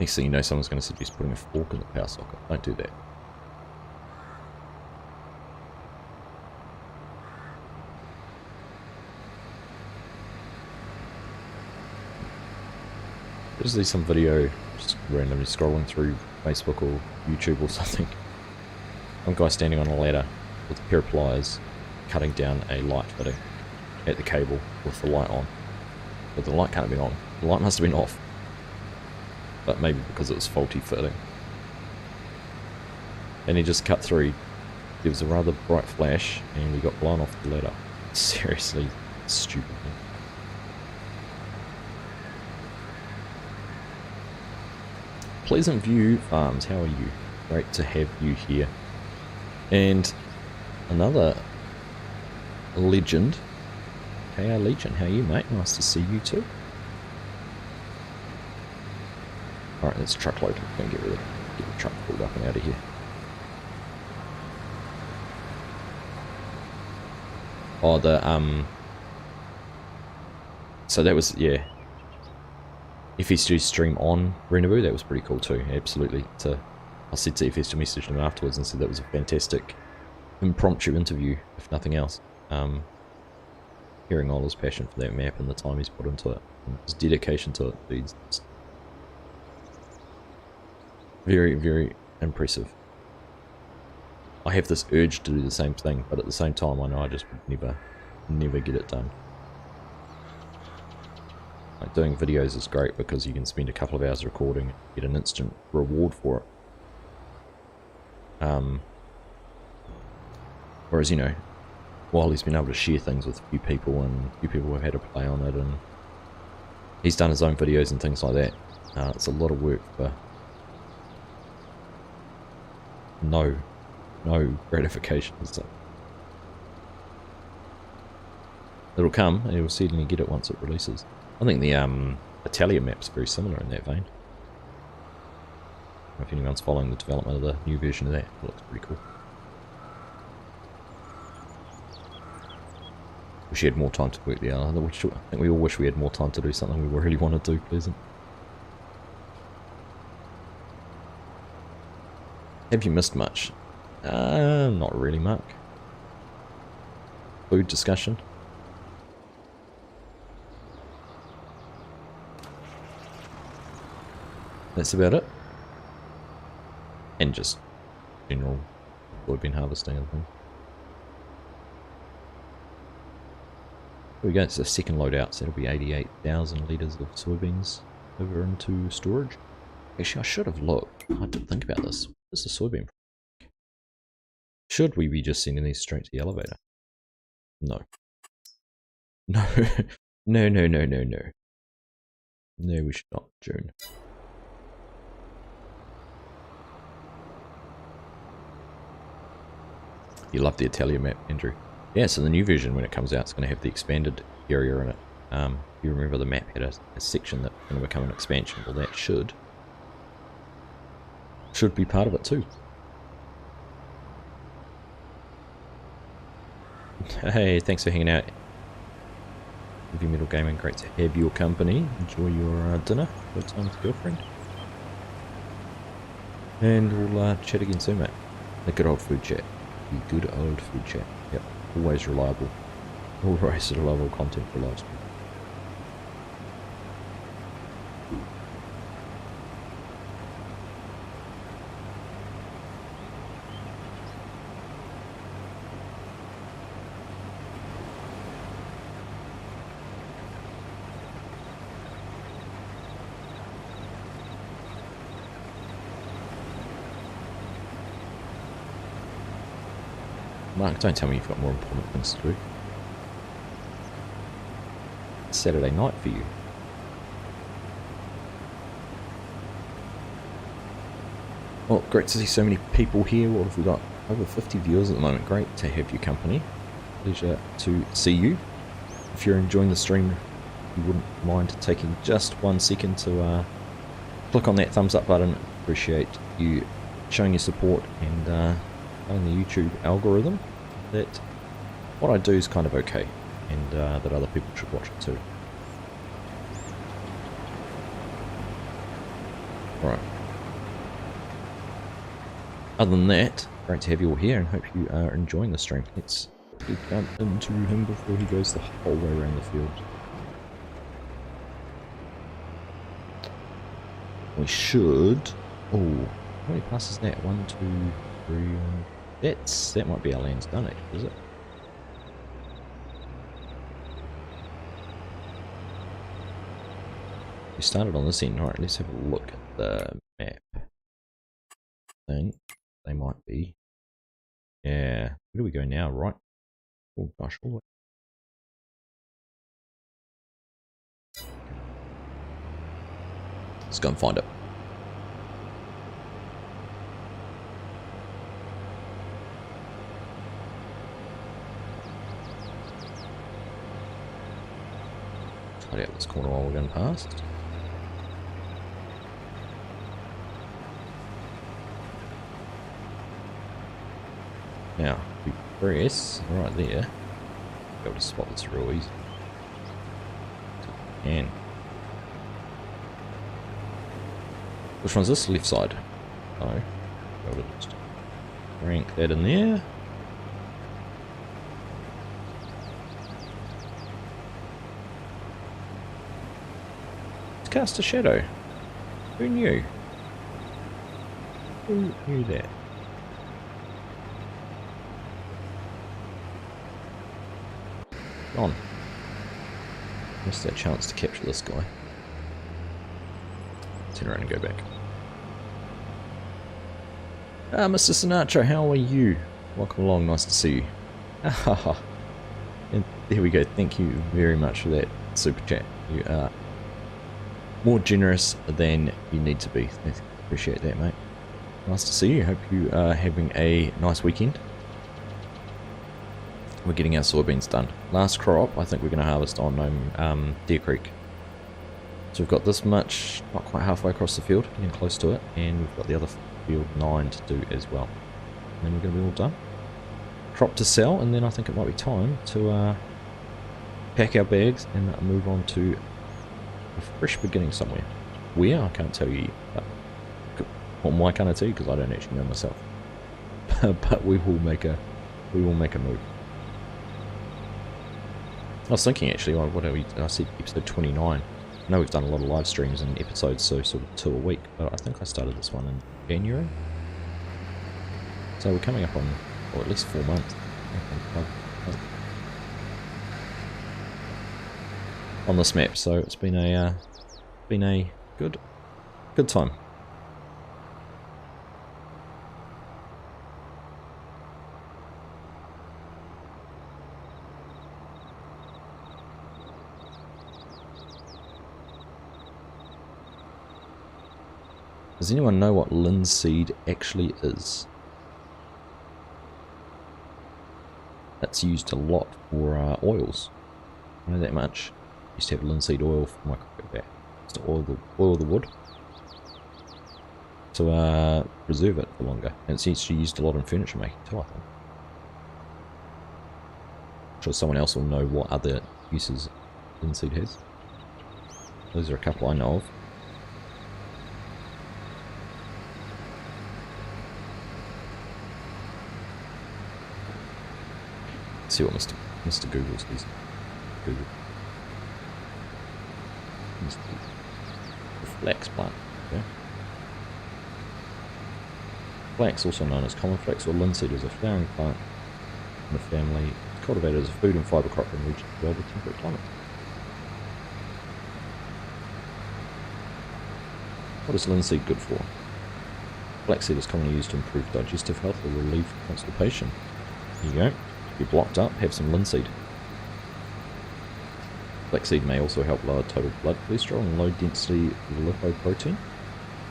Next thing you know, someone's going to suggest putting a fork in the power socket. Don't do that. There's usually some video just randomly scrolling through Facebook or YouTube or something. Some guy standing on a ladder with a pair of pliers cutting down a light fitting at the cable with the light on. But the light can't have been on. The light must have been off. But maybe because it was faulty fitting. And he just cut through. There was a rather bright flash and we got blown off the ladder. Seriously stupid. Pleasant View Farms, how are you? Great to have you here. And another legend. KR Legion, how are you, mate? Nice to see you too. Alright, let's truckload. I'm going to get the truck pulled up and out of here. Oh, so that was, yeah. FS2 stream on Renaboo, that was pretty cool too, absolutely. I said to FS2, messaged him afterwards and said that was a fantastic impromptu interview, if nothing else. Hearing all his passion for that map and the time he's put into it, and his dedication to it, dude. Very, very impressive. I have this urge to do the same thing, but at the same time I know I just would never get it done. Like, doing videos is great because you can spend a couple of hours recording and get an instant reward for it. Whereas, you know, while he's been able to share things with a few people and a few people have had a play on it and he's done his own videos and things like that, it's a lot of work for no gratification. So it'll come, and you'll certainly get it once it releases. I think the Italia map's very similar in that vein. I don't know if anyone's following the development of the new version of that. It looks pretty cool. Wish you had more time to work the other. I think we all wish we had more time to do something we really want to do, Pleasant. Have you missed much? Not really, Mark. Food discussion. That's about it. And just general soybean harvesting and things. Here we go, it's the second load out, so it'll be 88,000 litres of soybeans over into storage. Actually, I should have looked. I didn't think about this. What is the soybean? Should we be just sending these straight to the elevator? No. No. No, no, no, no, no. No, we should not, June. You love the Italia map, Andrew. Yeah, so the new version, when it comes out, it's going to have the expanded area in it. You remember the map had a section that's going to become an expansion. Well, that should be part of it too. Hey, thanks for hanging out. Heavy Metal Gaming, great to have your company. Enjoy your dinner. Good time with your girlfriend. And we'll chat again soon, mate. The good old food chat. The good old food chat. Yep, always reliable. Always reliable content for live stream. Mark, don't tell me you've got more important things to do. It's Saturday night for you. Well, great to see so many people here. What have we got? Over 50 viewers at the moment. Great to have your company. Pleasure to see you. If you're enjoying the stream you wouldn't mind taking just 1 second to click on that thumbs up button. Appreciate you showing your support and telling the YouTube algorithm that what I do is kind of okay, and that other people should watch it too. Right. Other than that, great to have you all here and hope you are enjoying the stream. Let's get into him before he goes the whole way around the field. We should... Oh, how many passes that? 1, 2, 3... That might be our land's done actually, is it? We started on this end. Alright, let's have a look at the map. I think they might be. Yeah. Where do we go now, right? Oh gosh, oh. Let's go and find it. Tidy up this corner while we're going past. Now, we press right there. Be able to spot this real easy. And which one's this? Left side. Oh, be able to just crank that in there. Let's cast a shadow. Who knew? Who knew that? On. Missed that chance to capture this guy. Turn around and go back. Ah, Mr. Sinatra, how are you? Welcome along, nice to see you. And there we go, thank you very much for that super chat. You are more generous than you need to be. Appreciate that, mate. Nice to see you, hope you are having a nice weekend. We're getting our soybeans done. Last crop, I think we're going to harvest on Deer Creek. So we've got this much, not quite halfway across the field, getting close to it, and we've got the other field 9 to do as well. And then we're going to be all done. Crop to sell, and then I think it might be time to pack our bags and move on to a fresh beginning somewhere. Where? I can't tell you, but well, why can't I tell you? Because I don't actually know myself. But we will make a move. I was thinking actually, what are we? I see episode 29. I know we've done a lot of live streams and episodes, so sort of 2 a week, but I think I started this one in January. So we're coming up on, or at least 4 months. On this map, so it's been a good time. Does anyone know what linseed actually is? That's used a lot for oils. I know that much. I used to have linseed oil for my cocoa back. Just to oil the wood to preserve it for longer. And it's actually used a lot in furniture making too, I think. I'm sure someone else will know what other uses linseed has. Those are a couple I know of. See what Mr. Google says. Google. The flax plant. Okay. Flax, also known as common flax or linseed, is a flowering plant in the family. It's cultivated as a food and fibre crop in regions well with temperate climate. What is linseed good for? Flaxseed is commonly used to improve digestive health or relieve constipation. There you go. If you're blocked up, have some linseed. Flaxseed may also help lower total blood cholesterol and low density lipoprotein,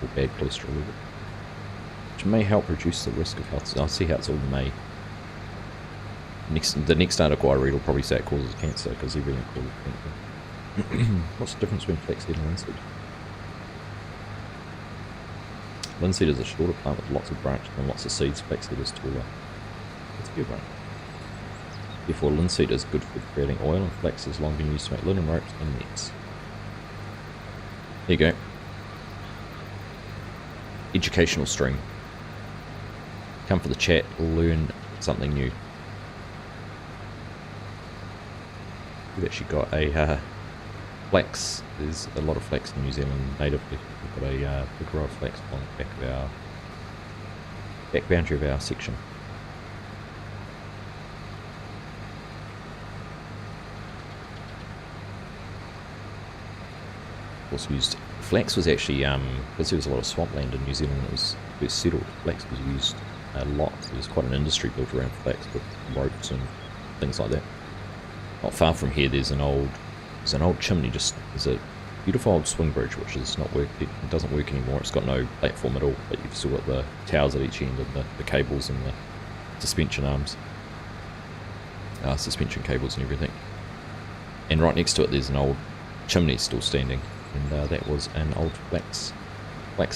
or bad cholesterol level, which may help reduce the risk of health. I see how it's all may. The next article I read will probably say it causes cancer, because everything causes cancer. What's the difference between flaxseed and linseed? Linseed is a shorter plant with lots of branches and lots of seeds. Flaxseed is taller. It's a good one. Therefore, linseed is good for creating oil, and flax has long been used to make linen ropes and nets. There you go. Educational stream. Come for the chat, learn something new. We've actually got a flax. There's a lot of flax in New Zealand natively. We've got a big row of flax on the back of our back boundary of our section. Also used flax was actually because there was a lot of swampland in New Zealand when it was first settled. Flax was used a lot. So there was quite an industry built around flax with ropes and things like that. Not far from here, there's an old chimney. There's a beautiful old swing bridge which is not work. It doesn't work anymore. It's got no platform at all, but you've still got the towers at each end and the cables and the suspension arms, suspension cables and everything. And right next to it, there's an old chimney still standing. And that was an old flax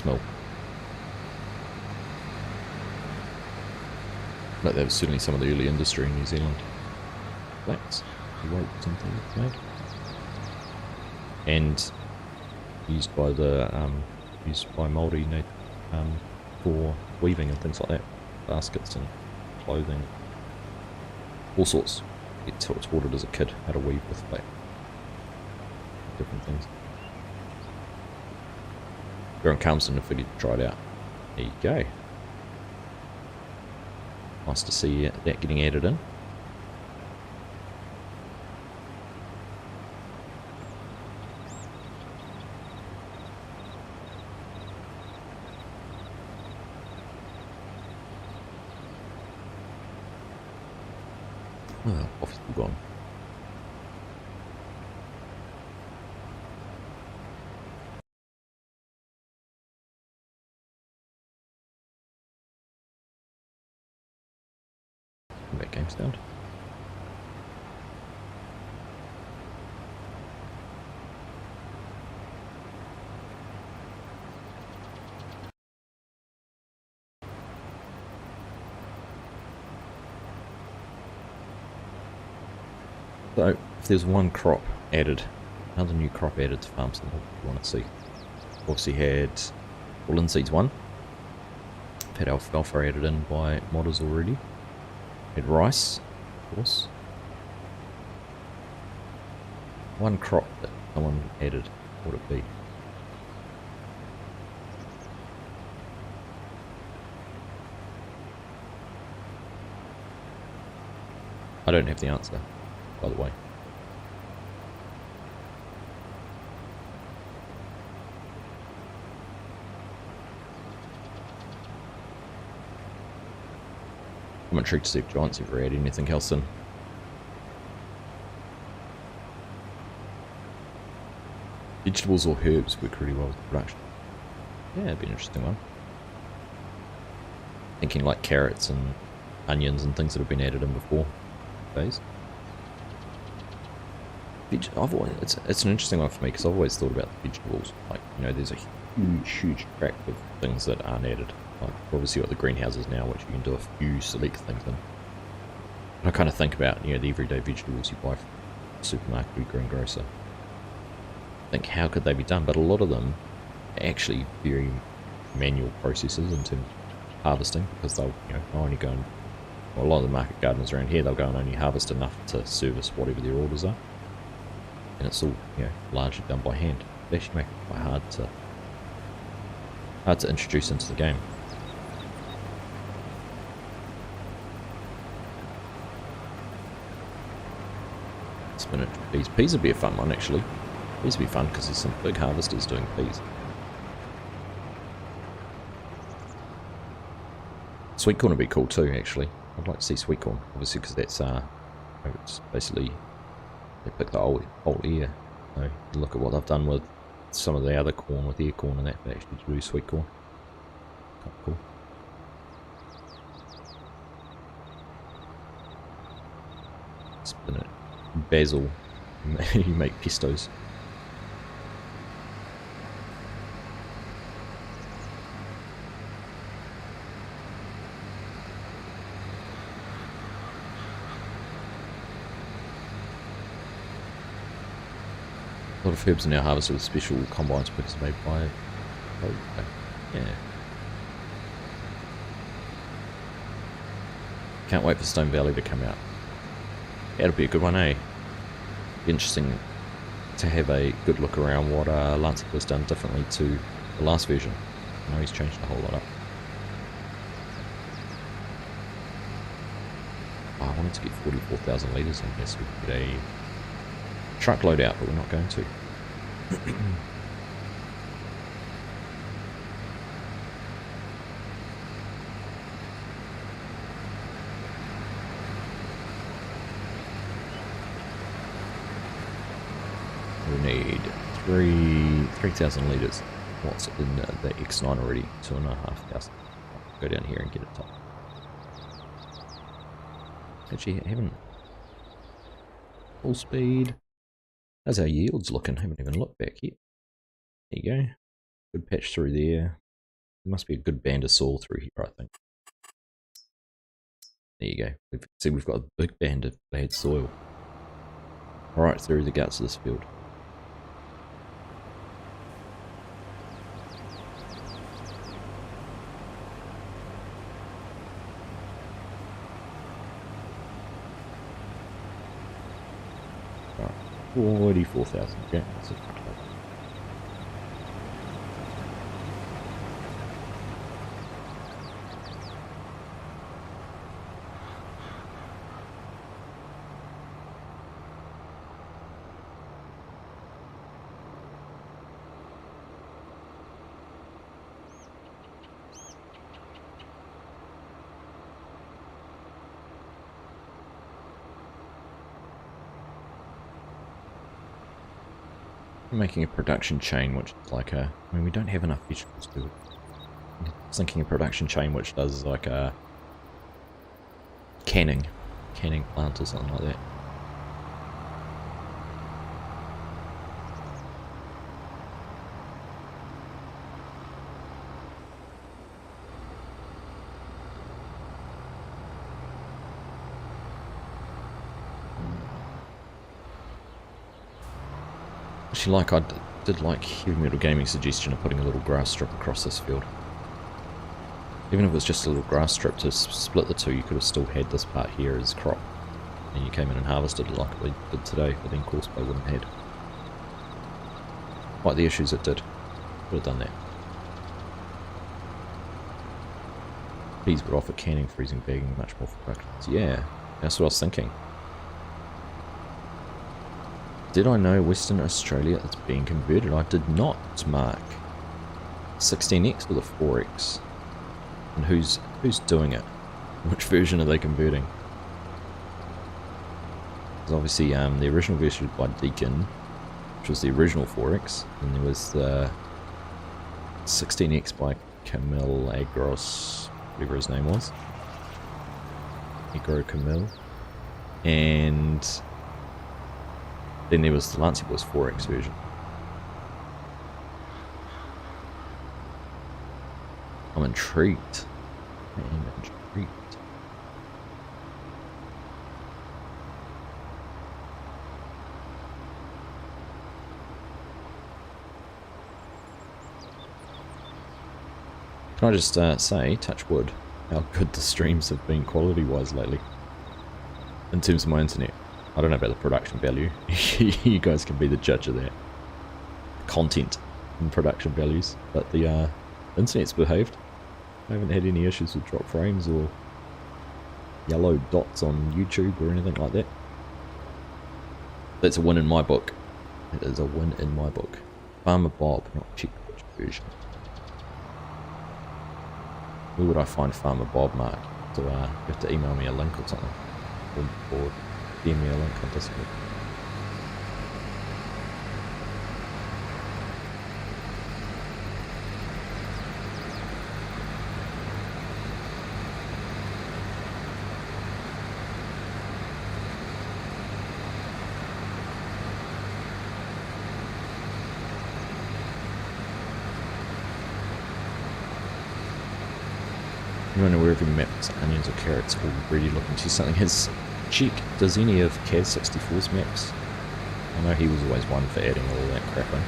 mill. But that was certainly some of the early industry in New Zealand. Flax, ropes and things made. And used by Māori for weaving and things like that. Baskets and clothing. All sorts. It's taught as a kid how to weave with flax. Different things. You're in Calmston if we need to try it out. There you go. Nice to see that getting added in. Oh, off it's gone. That game's down. So, if there's one crop added, another new crop added to farms, what do you want to see? Obviously had, well, Linseed's one. I've had alfalfa added in by modders already. Had rice, of course. One crop that someone added, what would it be? I don't have the answer, by the way. I'm intrigued to see if Giants ever add anything else in. Vegetables or herbs work really well with production. Yeah, it'd be an interesting one. Thinking like carrots and onions and things that have been added in before. Days. It's an interesting one for me because I've always thought about the vegetables. Like, you know, there's a huge tract of things that aren't added. Like, obviously got the greenhouses now, which you can do a few select things in. And I kind of think about, you know, the everyday vegetables you buy from the supermarket or greengrocer. Think, how could they be done? But a lot of them are actually very manual processes in terms of harvesting, because they'll, you know, only go and, well, a lot of the market gardeners around here, they'll go and only harvest enough to service whatever their orders are. And it's all, you know, largely done by hand. They actually make it quite hard to introduce into the game. Spinach, peas. Peas would be a fun one, actually. Peas would be fun because there's some big harvesters doing peas. Sweet corn would be cool too, actually. I'd like to see sweet corn, obviously, because that's it's basically they pick the whole ear. So you look at what they've done with some of the other corn, with ear corn and that, but actually do sweet corn. Quite cool. Spinach, basil. You make pestos. lot of herbs are now harvested with special combines because made by... Oh, okay. Yeah. Can't wait for Stone Valley to come out. That'll be a good one, eh? Be interesting to have a good look around what Linseed has done differently to the last version. I know he's changed a whole lot up. Oh, I wanted to get 44,000 litres in here so we could get a truckload out, but we're not going to. We need 3,000 litres. What's in the X9 already? 2,500. Go down here and get it top. Actually, haven't full speed. How's our yields looking? Haven't even looked back yet. There you go. Good patch through there. There must be a good band of soil through here, I think. There you go. We've got a big band of bad soil right through the guts of this field. Right, 44,000. Okay, that's it. Making a production chain which is like a... I mean, we don't have enough vegetables to do it. I'm thinking a production chain which does like a canning plant or something like that. Actually, like I did like Heavy Metal Gaming's suggestion of putting a little grass strip across this field. Even if it was just a little grass strip to split the two, you could have still had this part here as crop. And you came in and harvested it like we did today, but then Courseplay wouldn't have had quite the issues it did. Would have done that. These would offer canning, freezing, bagging, much more for productions. Yeah, that's what I was thinking. Did I know Western Australia is being converted? I did not, Mark. 16x with a 4x. And who's doing it? Which version are they converting? Because obviously the original version was by Deacon, which was the original 4x. And there was the 16x by Camille Agros, whatever his name was. Agro Camille. And then there was the Linseed Boys 4x version. I'm intrigued. I am intrigued. Can I just say, touch wood, how good the streams have been quality-wise lately. In terms of my internet. I don't know about the production value. You guys can be the judge of that. Content and production values. But the internet's behaved. I haven't had any issues with drop frames or yellow dots on YouTube or anything like that. That's a win in my book. It is a win in my book. Farmer Bob, not check which version. Where would I find Farmer Bob, Mark? So you have to email me a link or something. Or DM me a link on Discord. Anyone aware of any maps, onions or carrots already looking to something? Has check, does any of CAD64's maps I know he was always one for adding all that crap in.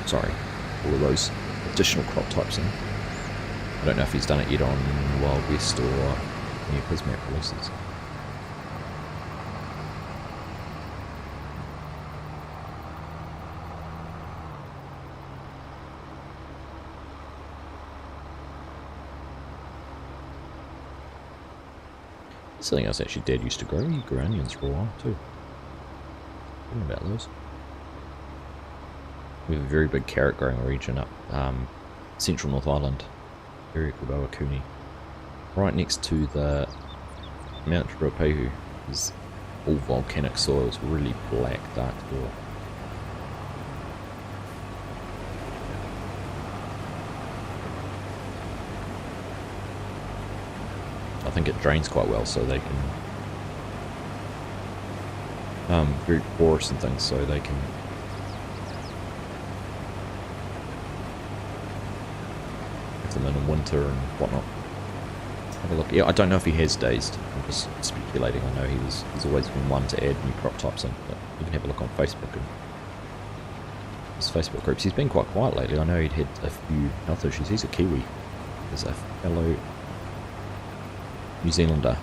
Sorry, all of those additional crop types in. I don't know if he's done it yet on Wild West or any of his map releases. Something else actually Dad used to grow. He grew onions for a while too. Thinking about those. We have a very big carrot growing region up central North Island, area called Owakuni. Right next to the Mount Ruapehu is all volcanic soil. It's really black, dark soil. I think it drains quite well, so they can very porous and things, so they can have them in winter and whatnot. Have a look. Yeah, I don't know if he has dazed. I'm just speculating. I know he's always been one to add new crop types in, but you can have a look on Facebook and his Facebook groups. He's been quite quiet lately. I know he'd had a few health issues. He's a Kiwi. There's a fellow New Zealander,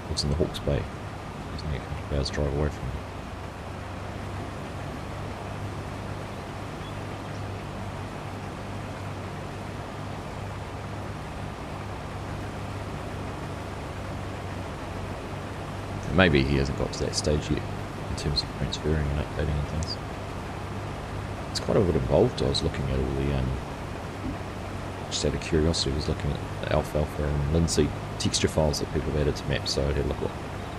lives in the Hawke's Bay. He's only a couple of hours drive away from me. Maybe he hasn't got to that stage yet in terms of transferring and updating and things. It's quite a bit involved. I was looking at all the just out of curiosity, I was looking at the alfalfa and linseed texture files that people have added to maps, so I had a look at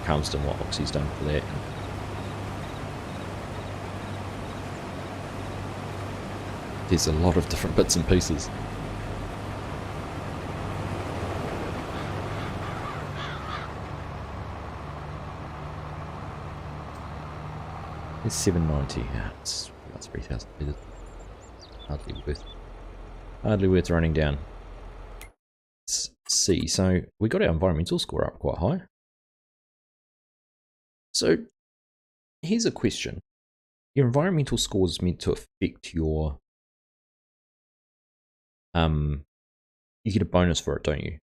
Calmston, what Oxy's done for that. There's a lot of different bits and pieces. It's 790. Yeah, it's about 3,000 litres. Hardly worth running down. Let's see, so we got our environmental score up quite high. So here's a question. Your environmental score is meant to affect your you get a bonus for it, don't you?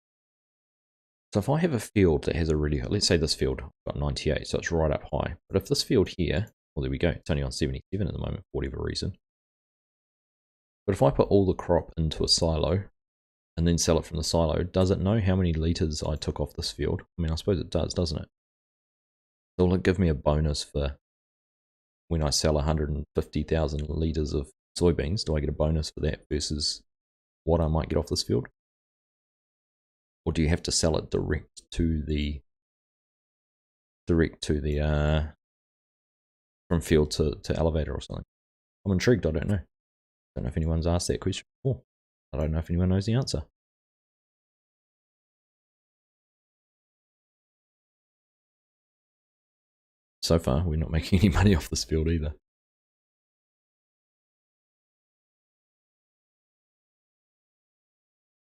So if I have a field that has a really, let's say this field got 98, so it's right up high. But if this field here, well, there we go, it's only on 77 at the moment for whatever reason. But if I put all the crop into a silo and then sell it from the silo, does it know how many litres I took off this field? I mean, I suppose it does, doesn't it? So will it give me a bonus for when I sell 150,000 litres of soybeans? Do I get a bonus for that versus what I might get off this field? Or do you have to sell it direct to the from field to elevator or something? I'm intrigued. I don't know. I don't know if anyone's asked that question before. I don't know if anyone knows the answer. So far, we're not making any money off this field either.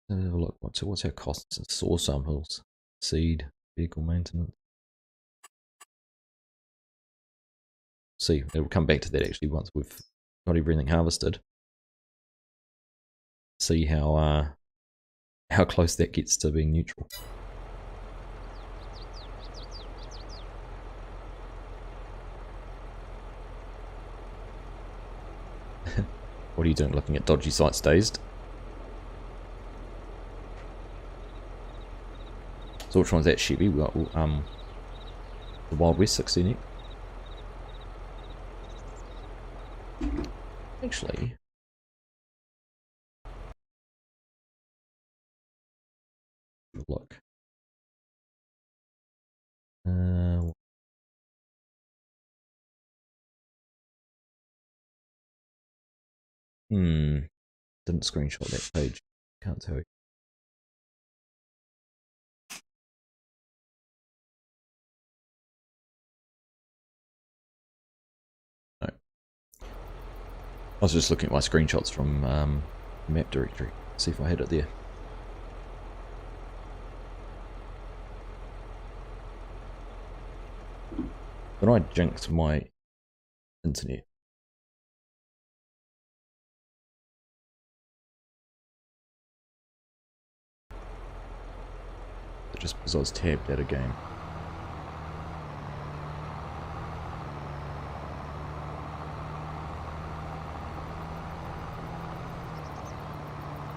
Let's have a look. What's our costs? Soil samples, seed, vehicle maintenance. See, we'll come back to that actually once we've got everything harvested. See how close that gets to being neutral. What are you doing looking at dodgy sites, Dazed? So which one's that, Chevy? We got the Wild West 16X. Actually, look. Didn't screenshot that page. Can't tell you. No. I was just looking at my screenshots from map directory. See if I had it there. But I jinxed my internet. Just because I was tabbed out of game.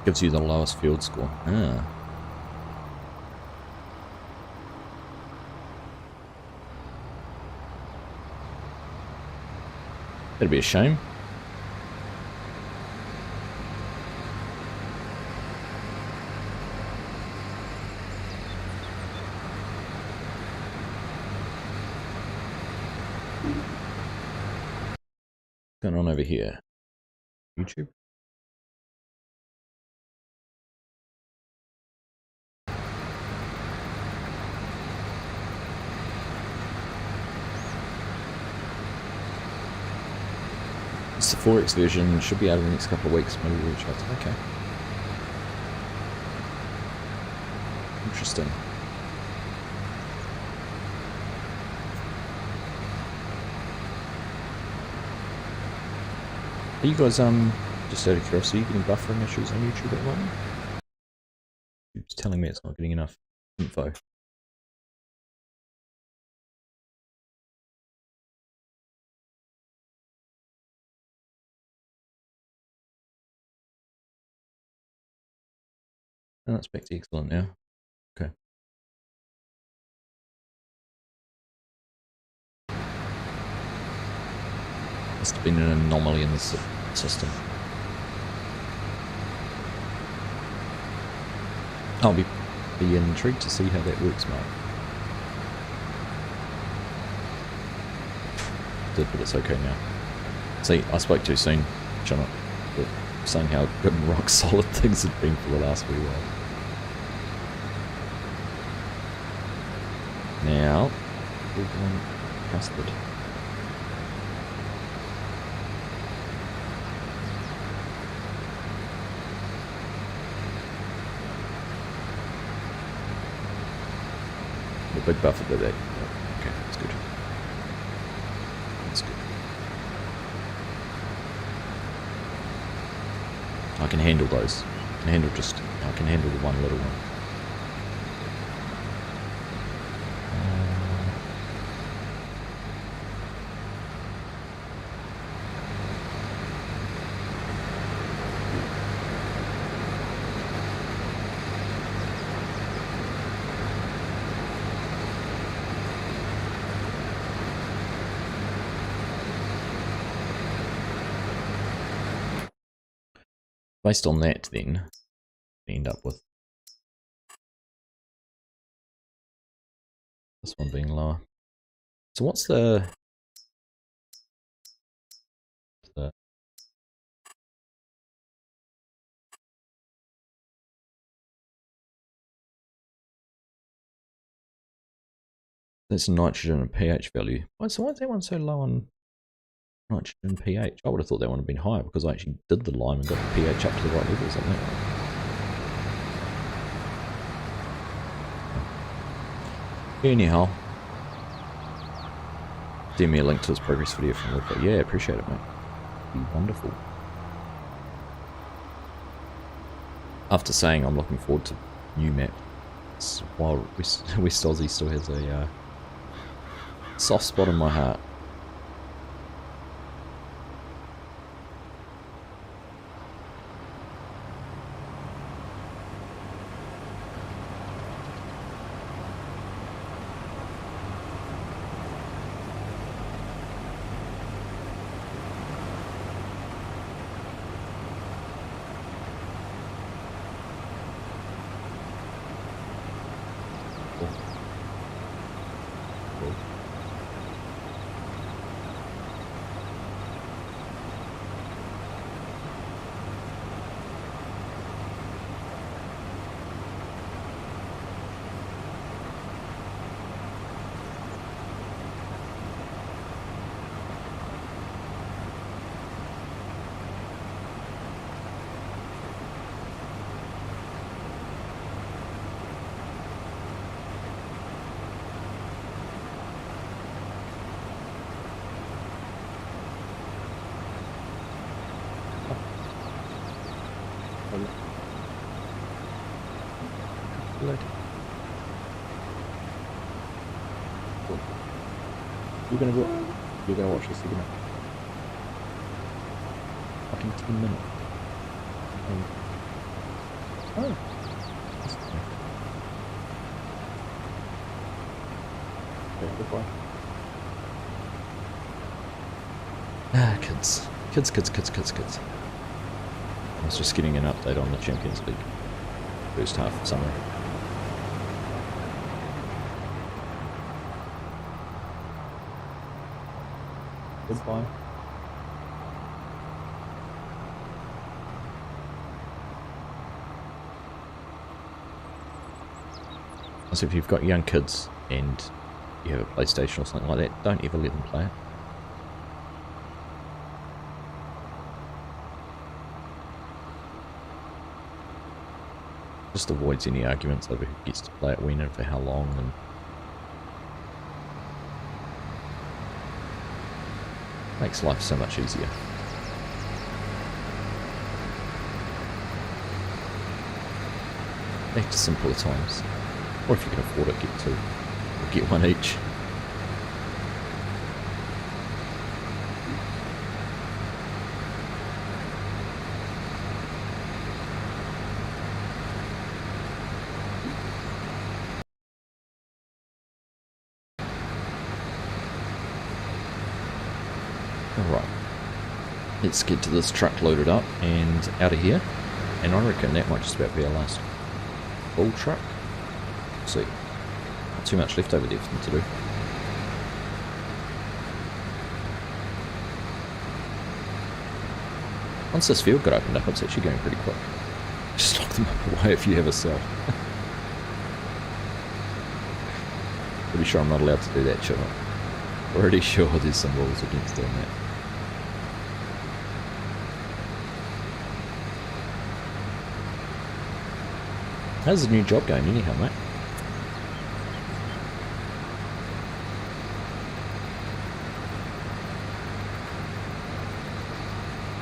Gives you the lowest field score. Ah. That'd be a shame. What's going on over here? YouTube? It's the 4X version, should be out in the next couple of weeks, maybe reach out to. Okay. Interesting. Are you guys, just out of curiosity, getting buffering issues on YouTube at the moment? It's telling me it's not getting enough info. Oh, that's back to excellent now. Okay. Must have been an anomaly in the system. I'll be intrigued to see how that works, Mark. But it's okay now. See, I spoke too soon, John, but saying how good and rock solid things had been for the last wee while. Now, we're going custard. The big buffer did that. Okay, that's good. That's good. I can handle those. I can handle the one little one. Based on that, then, we end up with this one being lower. So what's the that's nitrogen and pH value. So why is that one so low on nitrogen and pH? I would have thought that one would have been higher because I actually did the lime and got the pH up to the right levels on that one. Anyhow, send me a link to his progress video from Rico. Yeah, appreciate it, mate. Be wonderful. After saying I'm looking forward to new map, while West Aussie still has a soft spot in my heart. You're gonna watch this again. Fucking 10 minutes. Oh. Okay, goodbye. Ah, kids. Kids. I was just getting an update on the Champions League. First half summary. Goodbye. So if you've got young kids and you have a PlayStation or something like that, don't ever let them play it. Just avoids any arguments over who gets to play it when and for how long, and makes life so much easier. Back to simpler times. Or if you can afford it, get two. Or get one each. Alright. Let's get to this truck loaded up and out of here. And I reckon that might just about be our last full truck. See, not too much left over there for them to do. Once this field got opened up, it's actually going pretty quick. Just lock them up away if you have a cell. Pretty sure I'm not allowed to do that shit. Pretty sure there's some rules against doing that. How's the new job going anyhow, mate?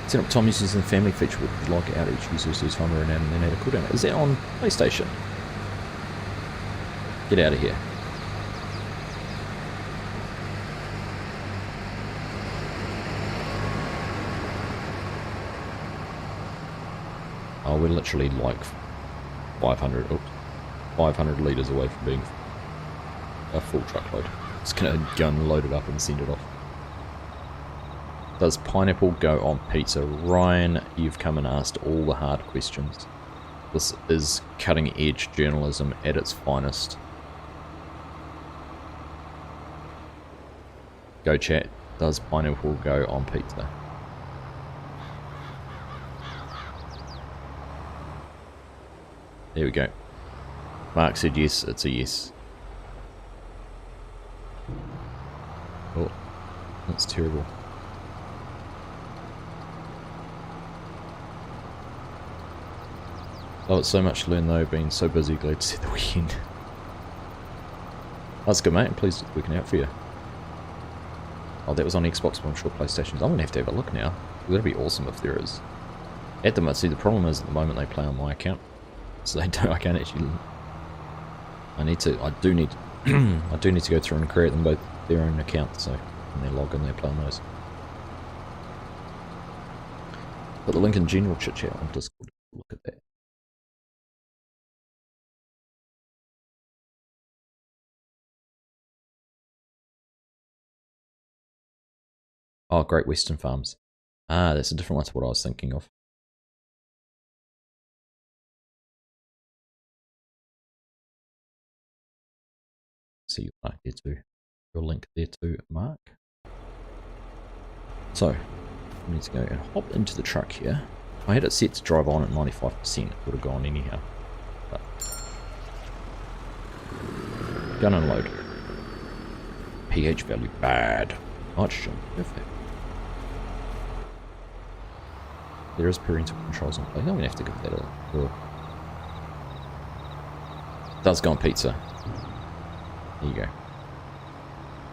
Set up Tom uses the family feature with log out each user's time around and then add a cooldown. Is that on PlayStation? Get out of here. Oh, we're literally like 500 litres away from being a full truckload. Just gonna go and load it up and send it off. Does pineapple go on pizza? Ryan, you've come and asked all the hard questions. This is cutting edge journalism at its finest. Go chat. Does pineapple go on pizza? There we go. Mark said yes, it's a yes. Oh, that's terrible. Oh, it's so much to learn though, being so busy, glad to see the weekend. That's good, mate, I'm pleased it's working out for you. Oh, that was on Xbox, but I'm sure PlayStation's. I'm gonna have to have a look now. That'd be awesome if there is. At the moment, see, the problem is at the moment they play on my account. So they don't, I can't actually, I do need to go through and create them both their own accounts, so when they log in they play on those. Put the link in general chit chat on Discord, look at that. Oh, Great Western Farms. Ah, that's a different one to what I was thinking of. See your mark there too. Your link there too, Mark. So, I need to go and hop into the truck here. I had it set to drive on at 95%. It would have gone anyhow. But gun and load. pH value bad. Nitrogen, perfect. There is parental controls on play. I'm going to have to give that a look. Does go on pizza. There you go.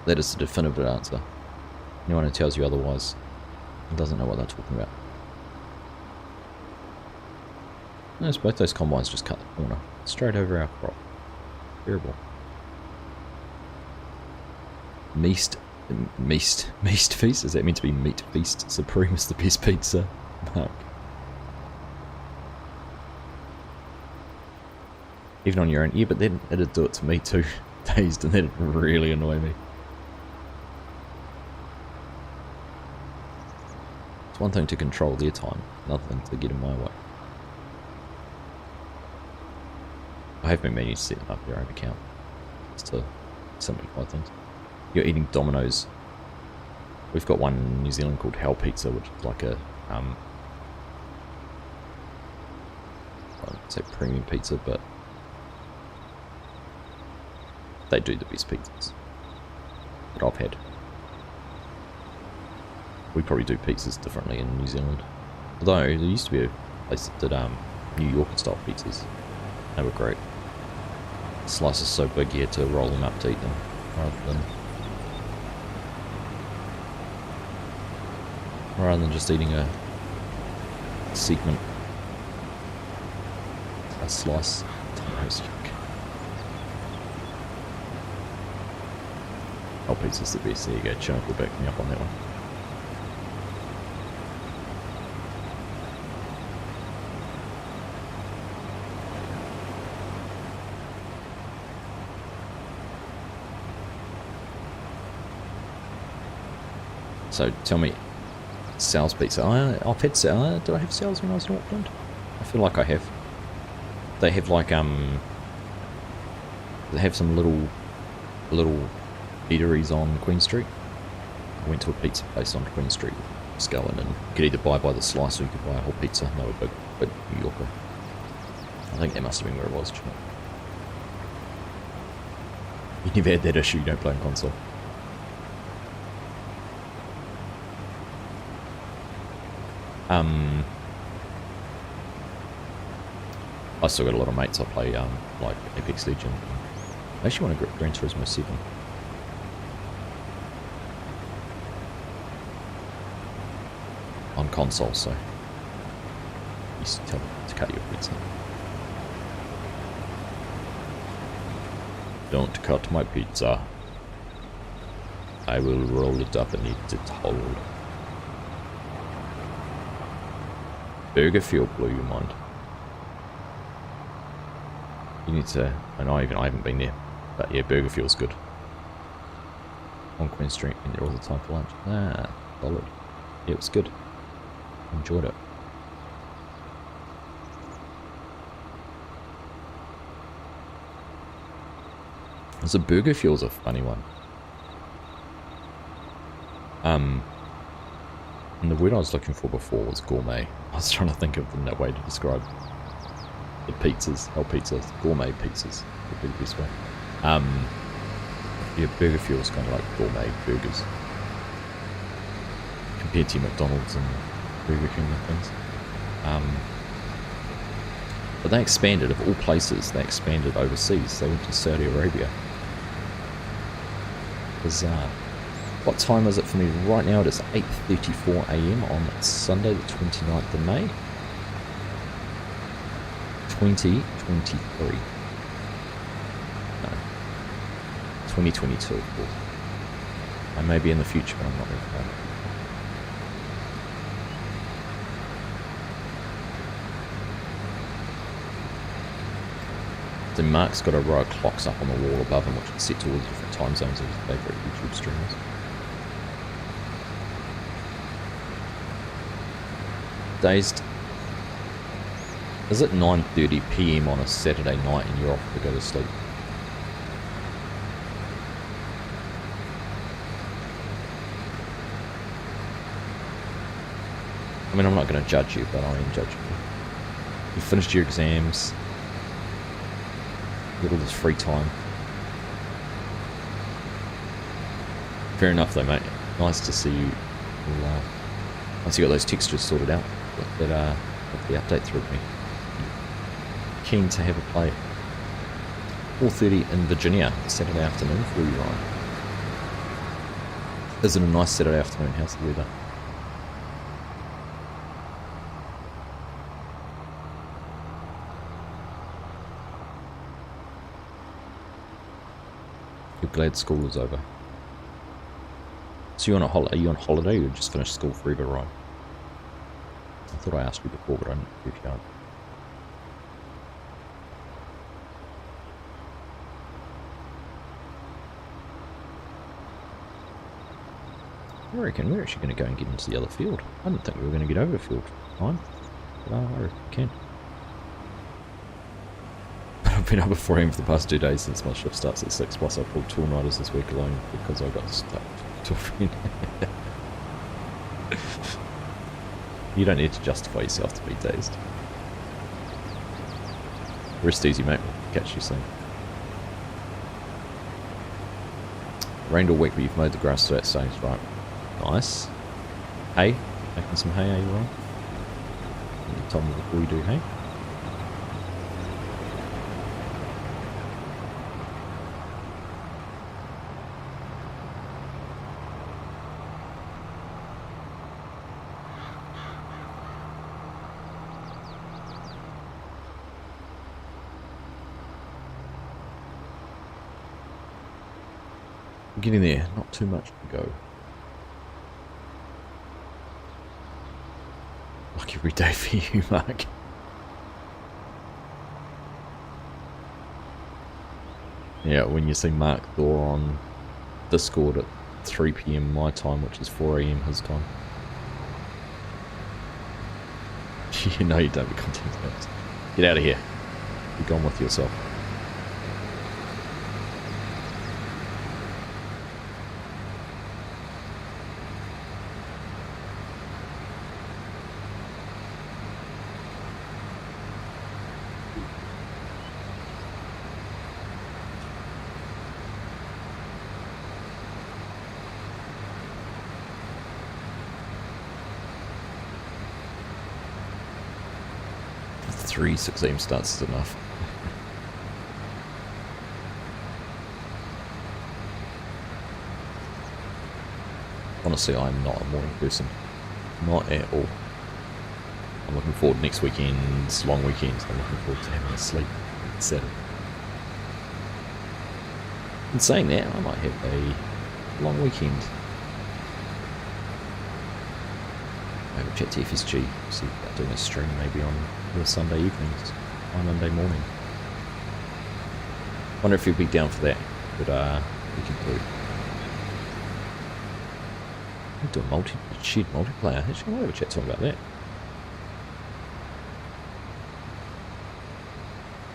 That is the definitive answer. Anyone who tells you otherwise doesn't know what they're talking about. Notice both those combines just cut the corner. Straight over our crop. Terrible. Meast feast? Does that mean to be meat feast? Supreme is the best pizza. Mark. Even on your own. Yeah, but then it'd do it to me too. Dazed, and that'd really annoy me. It's one thing to control their time, another thing to get in my way. I have been managed to set up their own account just to simplify things. You're eating Domino's. We've got one in New Zealand called Hell Pizza, which is like a I wouldn't say premium pizza, but they do the best pizzas that I've had. We probably do pizzas differently in New Zealand. Although there used to be a place that did New Yorker style pizzas. They were great. Slices so big you had to roll them up to eat them rather than just eating a segment, a slice. Oh, pizza's the best. There you go. Chunk will back me up on that one. So tell me, Sal's Pizza. I've had Sal. Did I have Sal's when I was in Auckland? I feel like I have. They have like they have some little eateries on Queen Street. I went to a pizza place on Queen Street. Just go in and you could either buy by the slice or you could buy a whole pizza. They were big New Yorker. I think that must have been where it was. You never had that issue. You don't play on console. I still got a lot of mates I play like Apex Legend. I actually want to get Gran Turismo 7. On console, so you used to tell them to cut your pizza. Don't cut my pizza. I will roll it up and eat it whole. Burger Field blew your mind. You need to, I haven't been there, but yeah, Burger Field's good. On Queen Street, been there all the time for lunch. Solid. Yeah, it was good. Enjoyed it. So Burger Field's a funny one. And the word I was looking for before was gourmet. I was trying to think of that way to describe the pizzas, pizzas, gourmet pizzas would be the best way. Yeah, Burger Field's kind of like gourmet burgers compared to McDonald's and Burger King and things. But they expanded, of all places, they expanded overseas. They went to Saudi Arabia. Bizarre. What time is it for me right now? It is 8:34 AM on Sunday the 29th of May 2023. No, 2022 of course. I may be in the future, but I'm not very far. So Mark's got a row of clocks up on the wall above him, which is set to all the different time zones of his favourite YouTube streamers. Dazed. Is it 9:30 PM on a Saturday night and you're off to go to sleep? I mean, I'm not going to judge you, but I am judging you. You finished your exams. You got all this free time. Fair enough though, mate. Nice to see you all, once you got those textures sorted out. With the update through me. Keen to have a play. 4:30 in Virginia, Saturday afternoon for you, Ryan. Is it a nice Saturday afternoon? How's the weather? You're glad school is over. So are you on holiday or you just finished school forever, right? I thought I asked you before, but I don't know if you haven't. I reckon we're actually going to go and get into the other field. I didn't think we were going to get over the field time. But I reckon we can. But I've been up at 4 AM for the past 2 days since my shift starts at 6, plus I pulled 2 all-nighters this week alone because I got stuck to a friend. You don't need to justify yourself to be dazed. Rest easy, mate. We'll catch you soon. Rained all week, but you've mowed the grass so that stage, right? Nice. Hay? Making some hay, are you right? You told me before you do hay. Getting there, not too much to go. Like every day for you, Mark. Yeah, when you see Mark Thor on Discord at 3 PM my time, which is 4 AM his time. You know you don't be content. Get out of here. Be gone with yourself. Three 6 AM starts is enough. Honestly, I'm not a morning person. Not at all. I'm looking forward to next weekend's long weekends. I'm looking forward to having a sleep on Saturday. In saying that, I might have a long weekend. Maybe chat to FSG, see about doing a stream maybe on the Sunday evenings, on Monday morning. Wonder if you'll be down for that, but we can do. We'll do a shared multiplayer. Actually, I might have a chat to him about that.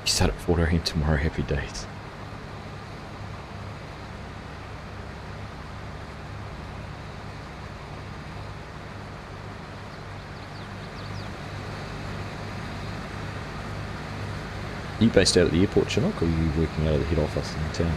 You start at 4 AM tomorrow, happy days. Are you based out at the airport, Chinook, or are you working out of the head office in town?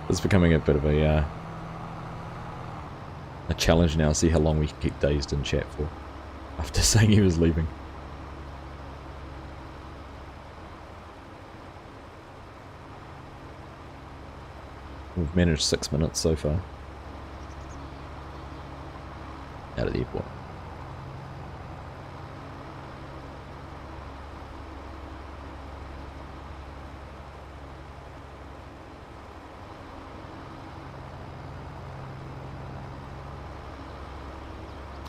It's becoming a bit of a challenge now to see how long we can keep dazed in chat for, after saying he was leaving. We've managed 6 minutes so far. Out of the airport.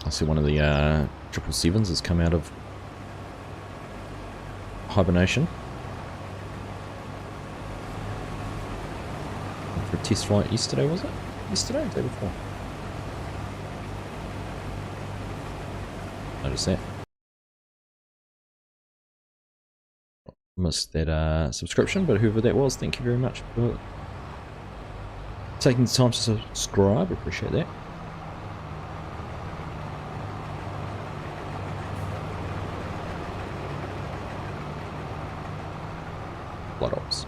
I see one of the 777s has come out of hibernation. For a test flight yesterday, was it? Yesterday or the day before? Notice that. Missed that subscription, but whoever that was, thank you very much for taking the time to subscribe. Appreciate that. Blood ops.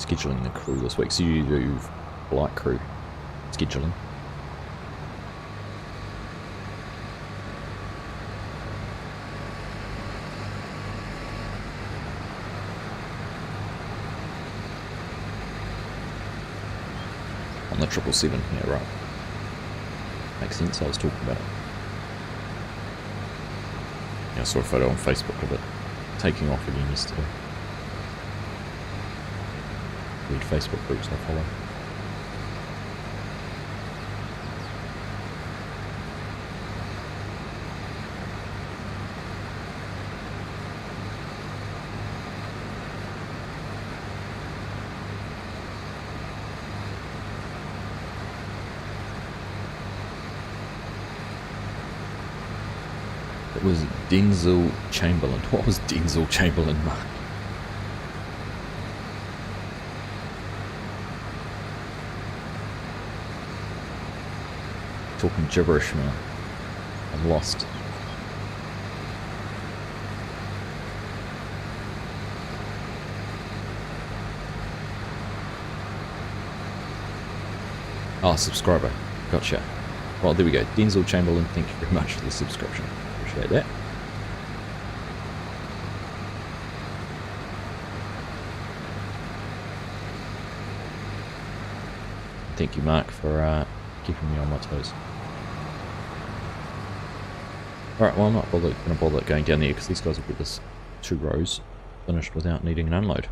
scheduling the crew this week. So you do light crew scheduling. On the 777, yeah, right. Makes sense, I was talking about it. Yeah, I saw a photo on Facebook of it taking off again yesterday. Weird Facebook groups I follow. It was Denzel Chamberlain. What was Denzel Chamberlain, Mark? Talking gibberish, man. I'm lost. Oh, subscriber. Gotcha. Well, there we go. Denzel Chamberlain, thank you very much for the subscription. Appreciate that. Thank you, Mark, for keeping me on my toes. Alright, well, I'm not going to bother going down there because these guys will get this 2 rows finished without needing an unload.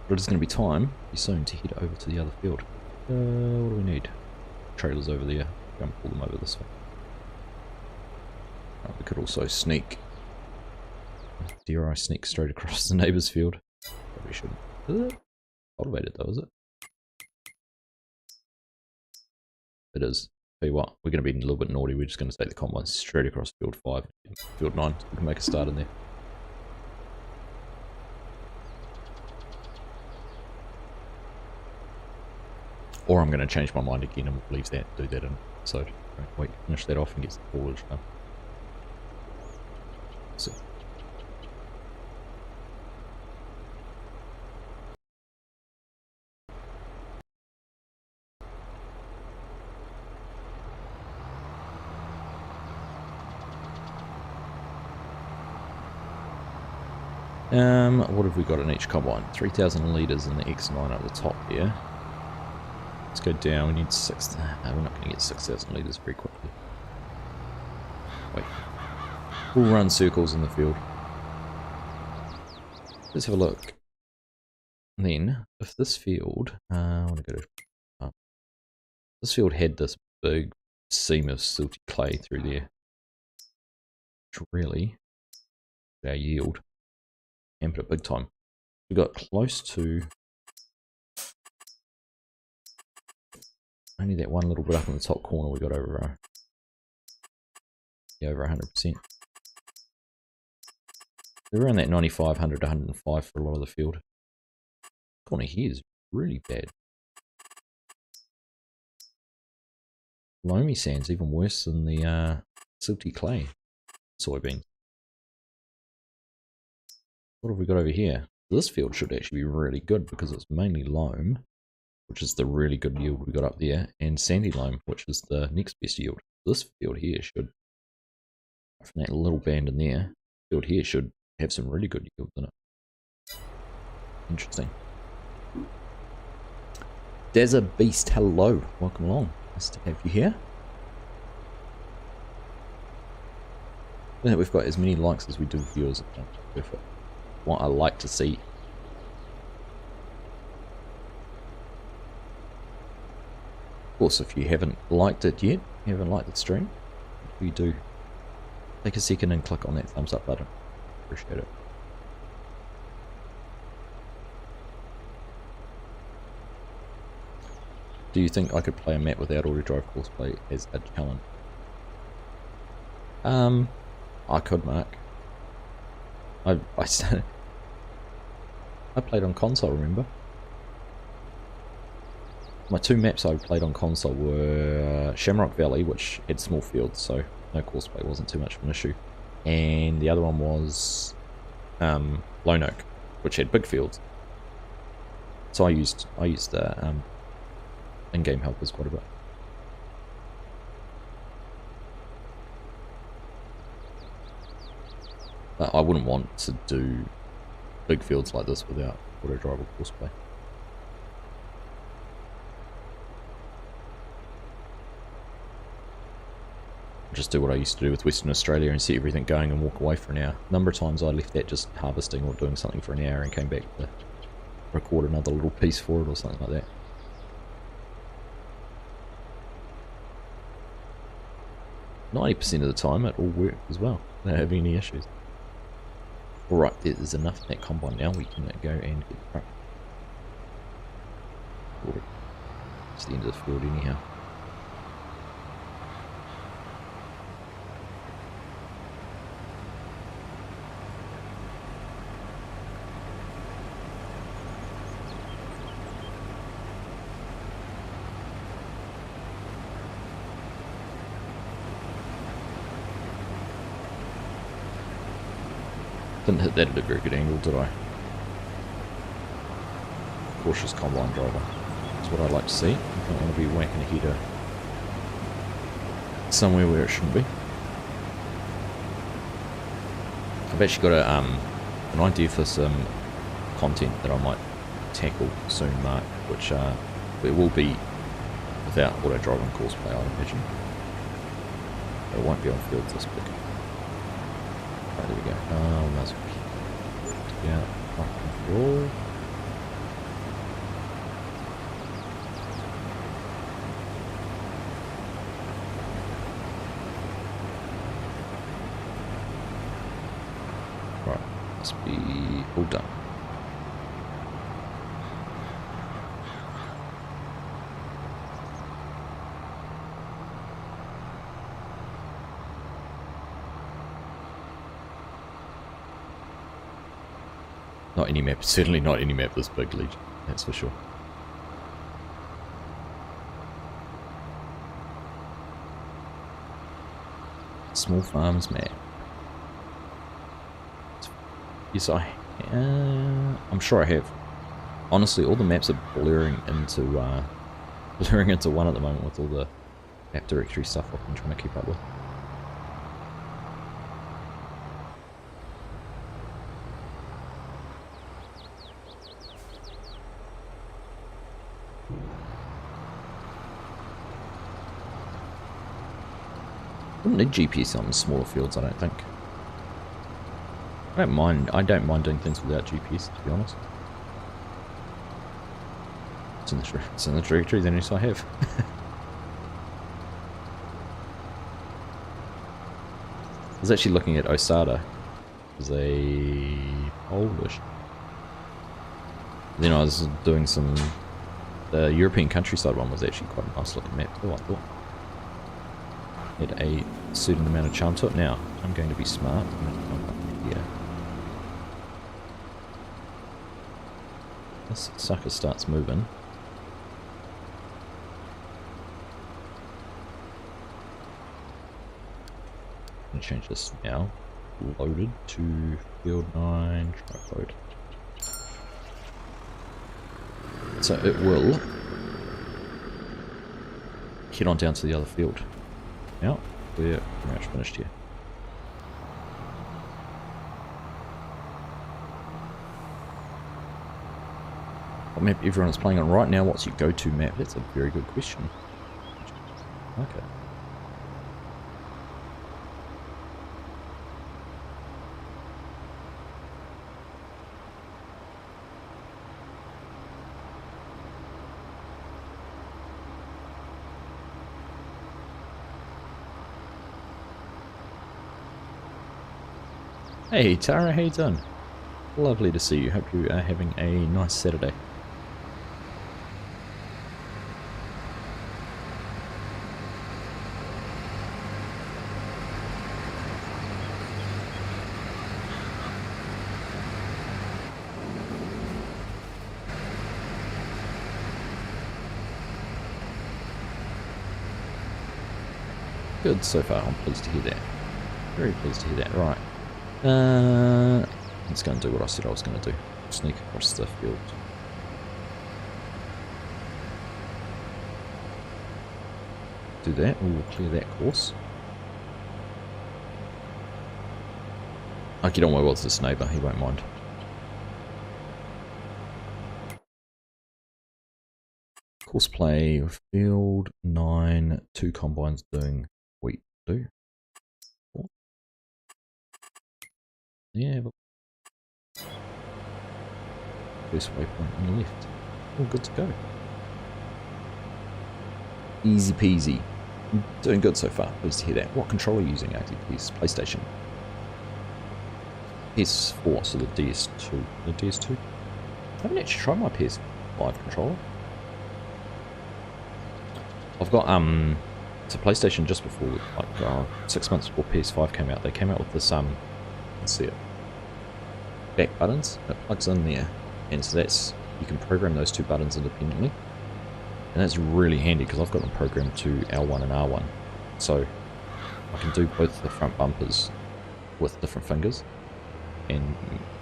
But it's going to be time, soon, to head over to the other field. What do we need? Trailers over there. Go and pull them over this way. We could also sneak. Dare I sneak straight across the neighbour's field? Probably shouldn't. Is it cultivated though, is it? It is. Tell you what, we're going to be a little bit naughty. We're just going to take the combine straight across field 5, field 9. So we can make a start in there. Or I'm going to change my mind again and leave that, do that in. So wait, finish that off and get some foliage done. See. What have we got in each combine? 3,000 litres in the X9 at the top here. Let's go down. We need 6. No, we're not going to get 6,000 litres very quickly. Wait. We'll run circles in the field. Let's have a look. And then, if this field, I want to go to. This field had this big seam of silty clay through there, which really our yield hampered it big time. We got close to only that one little bit up in the top corner. We got over over 100%. They're around that 95, 100 to 105 for a lot of the field. Corner here is really bad. Loamy sand's even worse than the silty clay soybean. What have we got over here? This field should actually be really good because it's mainly loam, which is the really good yield we got up there, and sandy loam, which is the next best yield. This field here should, from that little band in there, field here should have some really good yields in it. Interesting. Desert Beast, hello, welcome along. Nice to have you here. I think we've got as many likes as we do viewers. Perfect. What I like to see. Of course, if you haven't liked it yet, you haven't liked the stream, if you do, take a second and click on that thumbs up button. Appreciate it. Do you think I could play a map without auto drive Courseplay as a challenge? I could, Mark. I played on console, remember? My 2 maps I played on console were Shamrock Valley, which had small fields, so no Courseplay wasn't too much of an issue. And the other one was Lone Oak, which had big fields. So I used the in-game helpers quite a bit. But I wouldn't want to do big fields like this without auto drive or Courseplay. Just do what I used to do with Western Australia and set everything going and walk away for an hour. A number of times I left that just harvesting or doing something for an hour and came back to record another little piece for it or something like that. "90% of the time it all worked as well, without having any issues." Alright, there's enough in that combine now, we can go and get the truck. It's the end of the field anyhow. Didn't hit that at a very good angle, did I? Cautious combine driver. That's what I like to see. I don't want to be whacking a header somewhere where it shouldn't be. I've actually got an idea for some content that I might tackle soon, Mark, which it will be without auto driving Courseplay, I imagine. But it won't be on fields this big. Right, there we go. Might as well. Yeah, control. Right, must be all done. Not any map, certainly not any map this big, Legion, that's for sure. Small farmers map. Yes, I'm sure I have. Honestly, all the maps are blurring into one at the moment with all the map directory stuff I've been trying to keep up with. Wouldn't need GPS on the smaller fields, I don't think. I don't mind doing things without GPS, to be honest. It's in the directory, then yes I have. I was actually looking at Osada as a Polish. Then I was doing some. The European countryside one was actually quite a nice looking map too, I thought. Had a certain amount of charm to it. Now, I'm going to be smart. I'm going to come up here. This sucker starts moving. I'm going to change this now. Loaded to field 9, truck load. So it will head on down to the other field. Now, we're pretty much finished here. What map everyone is playing on right now? What's your go-to map? That's a very good question. Okay. Hey Tara, how you doing? Lovely to see you. Hope you are having a nice Saturday. Good so far. I'm pleased to hear that. Very pleased to hear that. Right. Let's go and do what I said I was going to do. Sneak across the field. Do that. We'll clear that course. I get on well with this neighbour. He won't mind. Courseplay, field 9, 2 combines doing wheat. Do. Yeah, but first waypoint on the left. All good to go. Easy peasy. Doing good so far. Pleased to hear that. What controller are you using, Argsy? Please, PlayStation. PS4, so the DS2. The DS2? I haven't actually tried my PS5 controller. I've got it's a PlayStation just before, like 6 months before PS5 came out. They came out with this let's see it, back buttons. It plugs in there, and so that's, you can program those 2 buttons independently, and that's really handy because I've got them programmed to L1 and R1, so I can do both the front bumpers with different fingers, and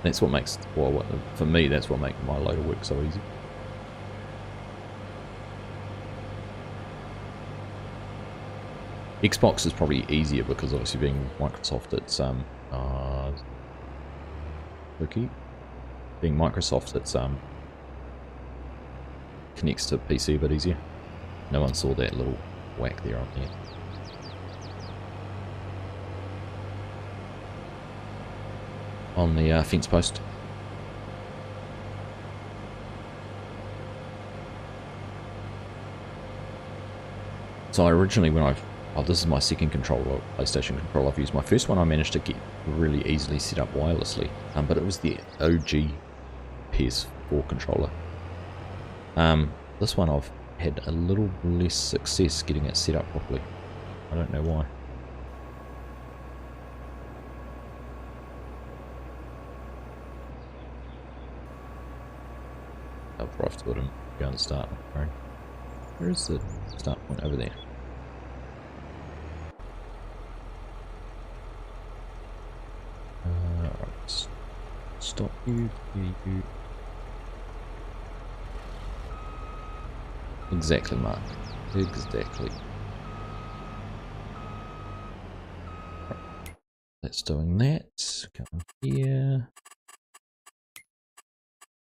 that's what makes, well, for me, that's what makes my loader work so easy. Xbox is probably easier because obviously being Microsoft, it's okay. Being Microsoft, it's connects to PC a bit easier. No one saw that little whack there on there. On the fence post. So originally when this is my second controller, PlayStation controller I've used. My first one I managed to get really easily set up wirelessly, but it was the OG PS4 controller. This one I've had a little less success getting it set up properly. I don't know why. I'll drive to it and go and start. Where is the start point? Over there. Right. Stop you, you. Exactly, Mark. Exactly. Right. That's doing that. Go on here.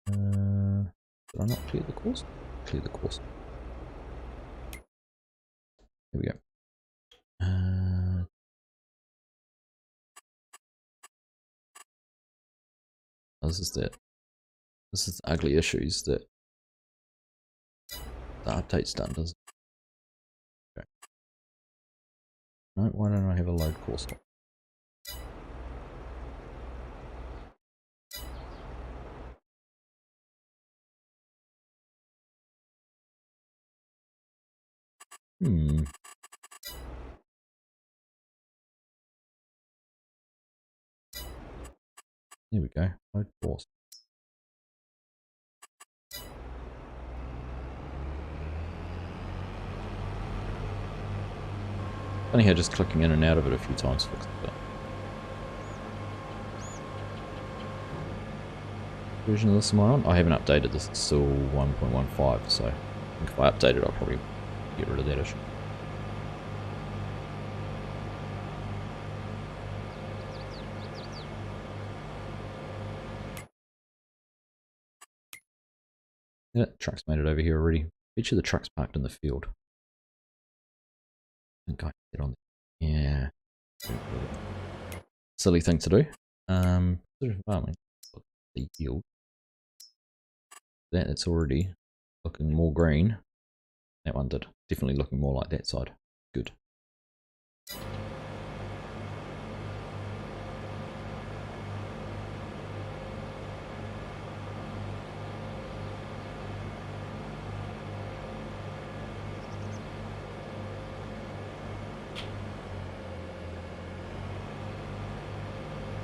Did I not clear the course? Clear the course. Here we go. This is the ugly issues that the update's done, does it? Okay. No, why don't I have a load course on? There we go. Load course. Funny how just clicking in and out of it a few times fixed it. Version of this am I on? I haven't updated this, it's still 1.15, so I think if I update it I'll probably get rid of that issue. Yeah, truck's made it over here already. Each of the trucks parked in the field. I think I can get on there. Yeah. Silly thing to do. The yield. That's already looking more green. That one did. Definitely looking more like that side. Good.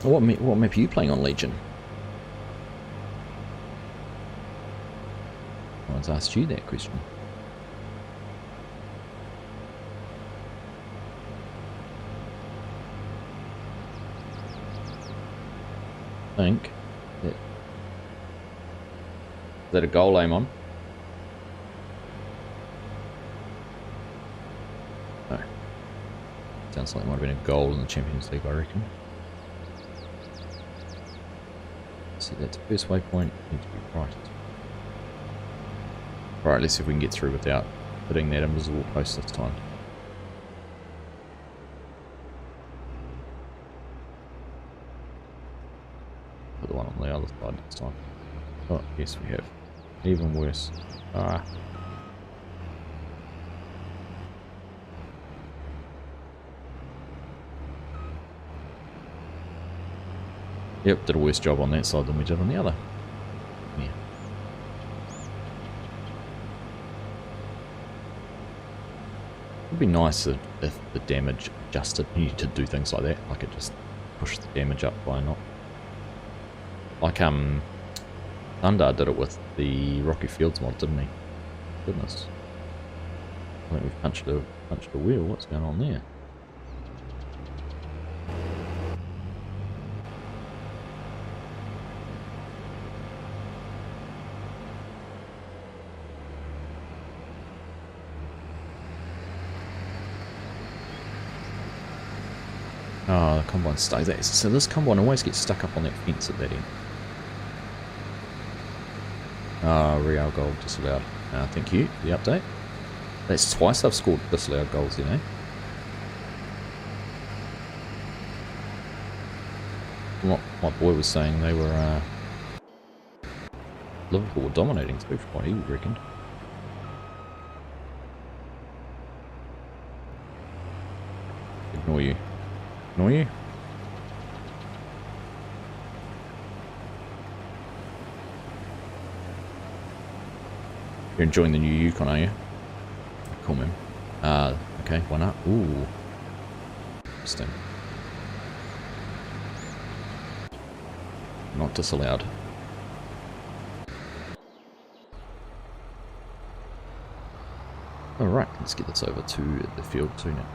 What map are you playing on, Legion? No one's asked you that question. think that... Is that a goal aim on? No. Sounds like it might have been a goal in the Champions League, I reckon. See, that's the first waypoint. Needs to be right. Right, let's see if we can get through without hitting that invisible post this time. Put the one on the other side this time. Oh, yes we have. Even worse. Ah. Yep, did a worse job on that side than we did on the other. Yeah. It'd be nice if the damage adjusted you to do things like that. Like it just pushed the damage up by a knot. Like Thunder did it with the Rocky Fields mod, didn't he? Goodness. I think we've punched a wheel. What's going on there? Oh, the combine stays there. So this combine always gets stuck up on that fence at that end. Real goal disallowed. Thank you for the update. That's twice I've scored disallowed goals, you know. From what my boy was saying, they were Liverpool were dominating too, from what he reckoned. Ignore you. Ignore you? You're enjoying the new Yukon, are you? Cool, man. Okay, why not? Ooh. Interesting. Not disallowed. Alright, let's get this over to the field too now.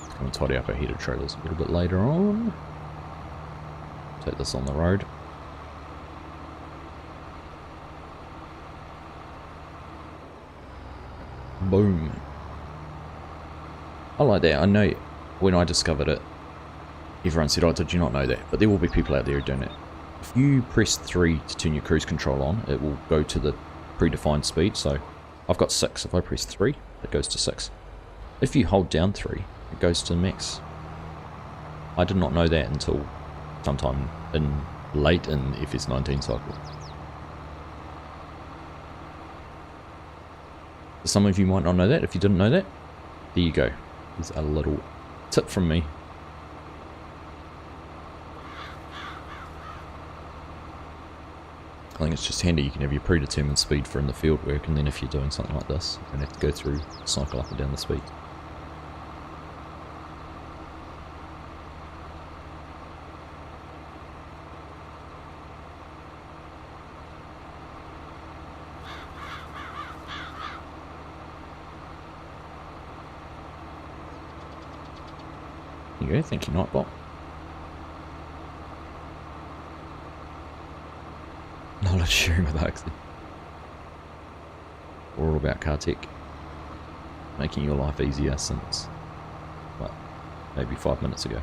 Come and tidy up our header trailers a little bit later on. Take this on the road. Boom. I like that. I know when I discovered it, everyone said, oh, did you not know that? But there will be people out there who don't know. If you press 3 to turn your cruise control on, it will go to the predefined speed. So I've got 6. If I press 3, it goes to 6. If you hold down 3, it goes to max. I did not know that until sometime late in FS19 cycle. Some of you might not know that. If you didn't know that, there you go. There's a little tip from me. I think it's just handy. You can have your predetermined speed for in the field work, and then if you're doing something like this, you don't have to go through, cycle up and down the speed. There you go, thank you, Nightbot. Knowledge sharing with Argsy. We're all about car tech. Making your life easier since, what, maybe 5 minutes ago.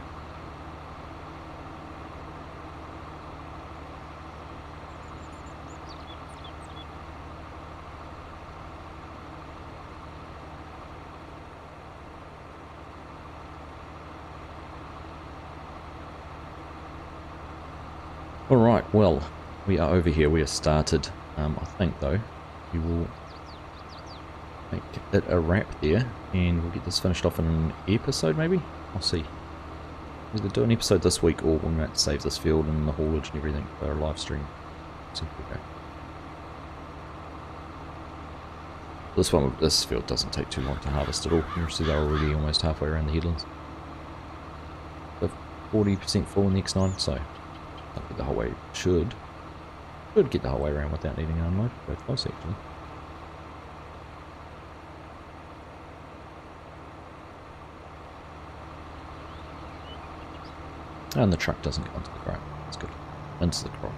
Alright, well, we are over here, we are started. I think though, we will make it a wrap there, and we'll get this finished off in an episode maybe? I'll see. Either do an episode this week, or we might save this field and the haulage and everything for a live stream. See if we go. This field doesn't take too long to harvest at all. You see they're already almost halfway around the headlands. So 40% full in the X9, so I'll get the whole way, should get the whole way around without needing an unload. Very close actually. And the truck doesn't go into the crop. That's good. Into the crop.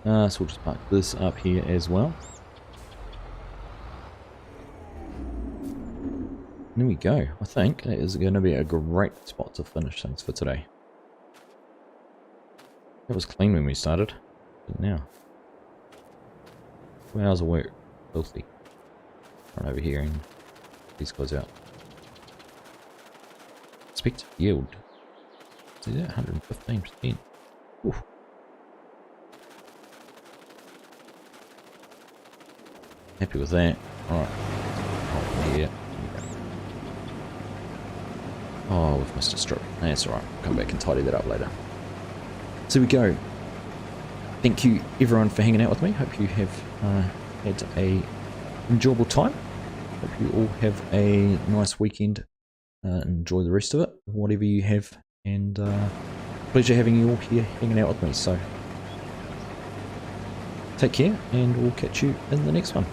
So we'll just park this up here as well. There we go. I think that is going to be a great spot to finish things for today. It was clean when we started, but now 2 hours of work, filthy. Run over here and these guys out. Expected yield. See that? 115%. Oof. Happy with that. Alright. Oh, yeah. Oh, we've missed a stroke. That's alright. Come back and tidy that up later. So we go. Thank you everyone for hanging out with me. Hope you have had a enjoyable time. Hope you all have a nice weekend. Enjoy the rest of it, whatever you have. And pleasure having you all here hanging out with me. So take care and we'll catch you in the next one.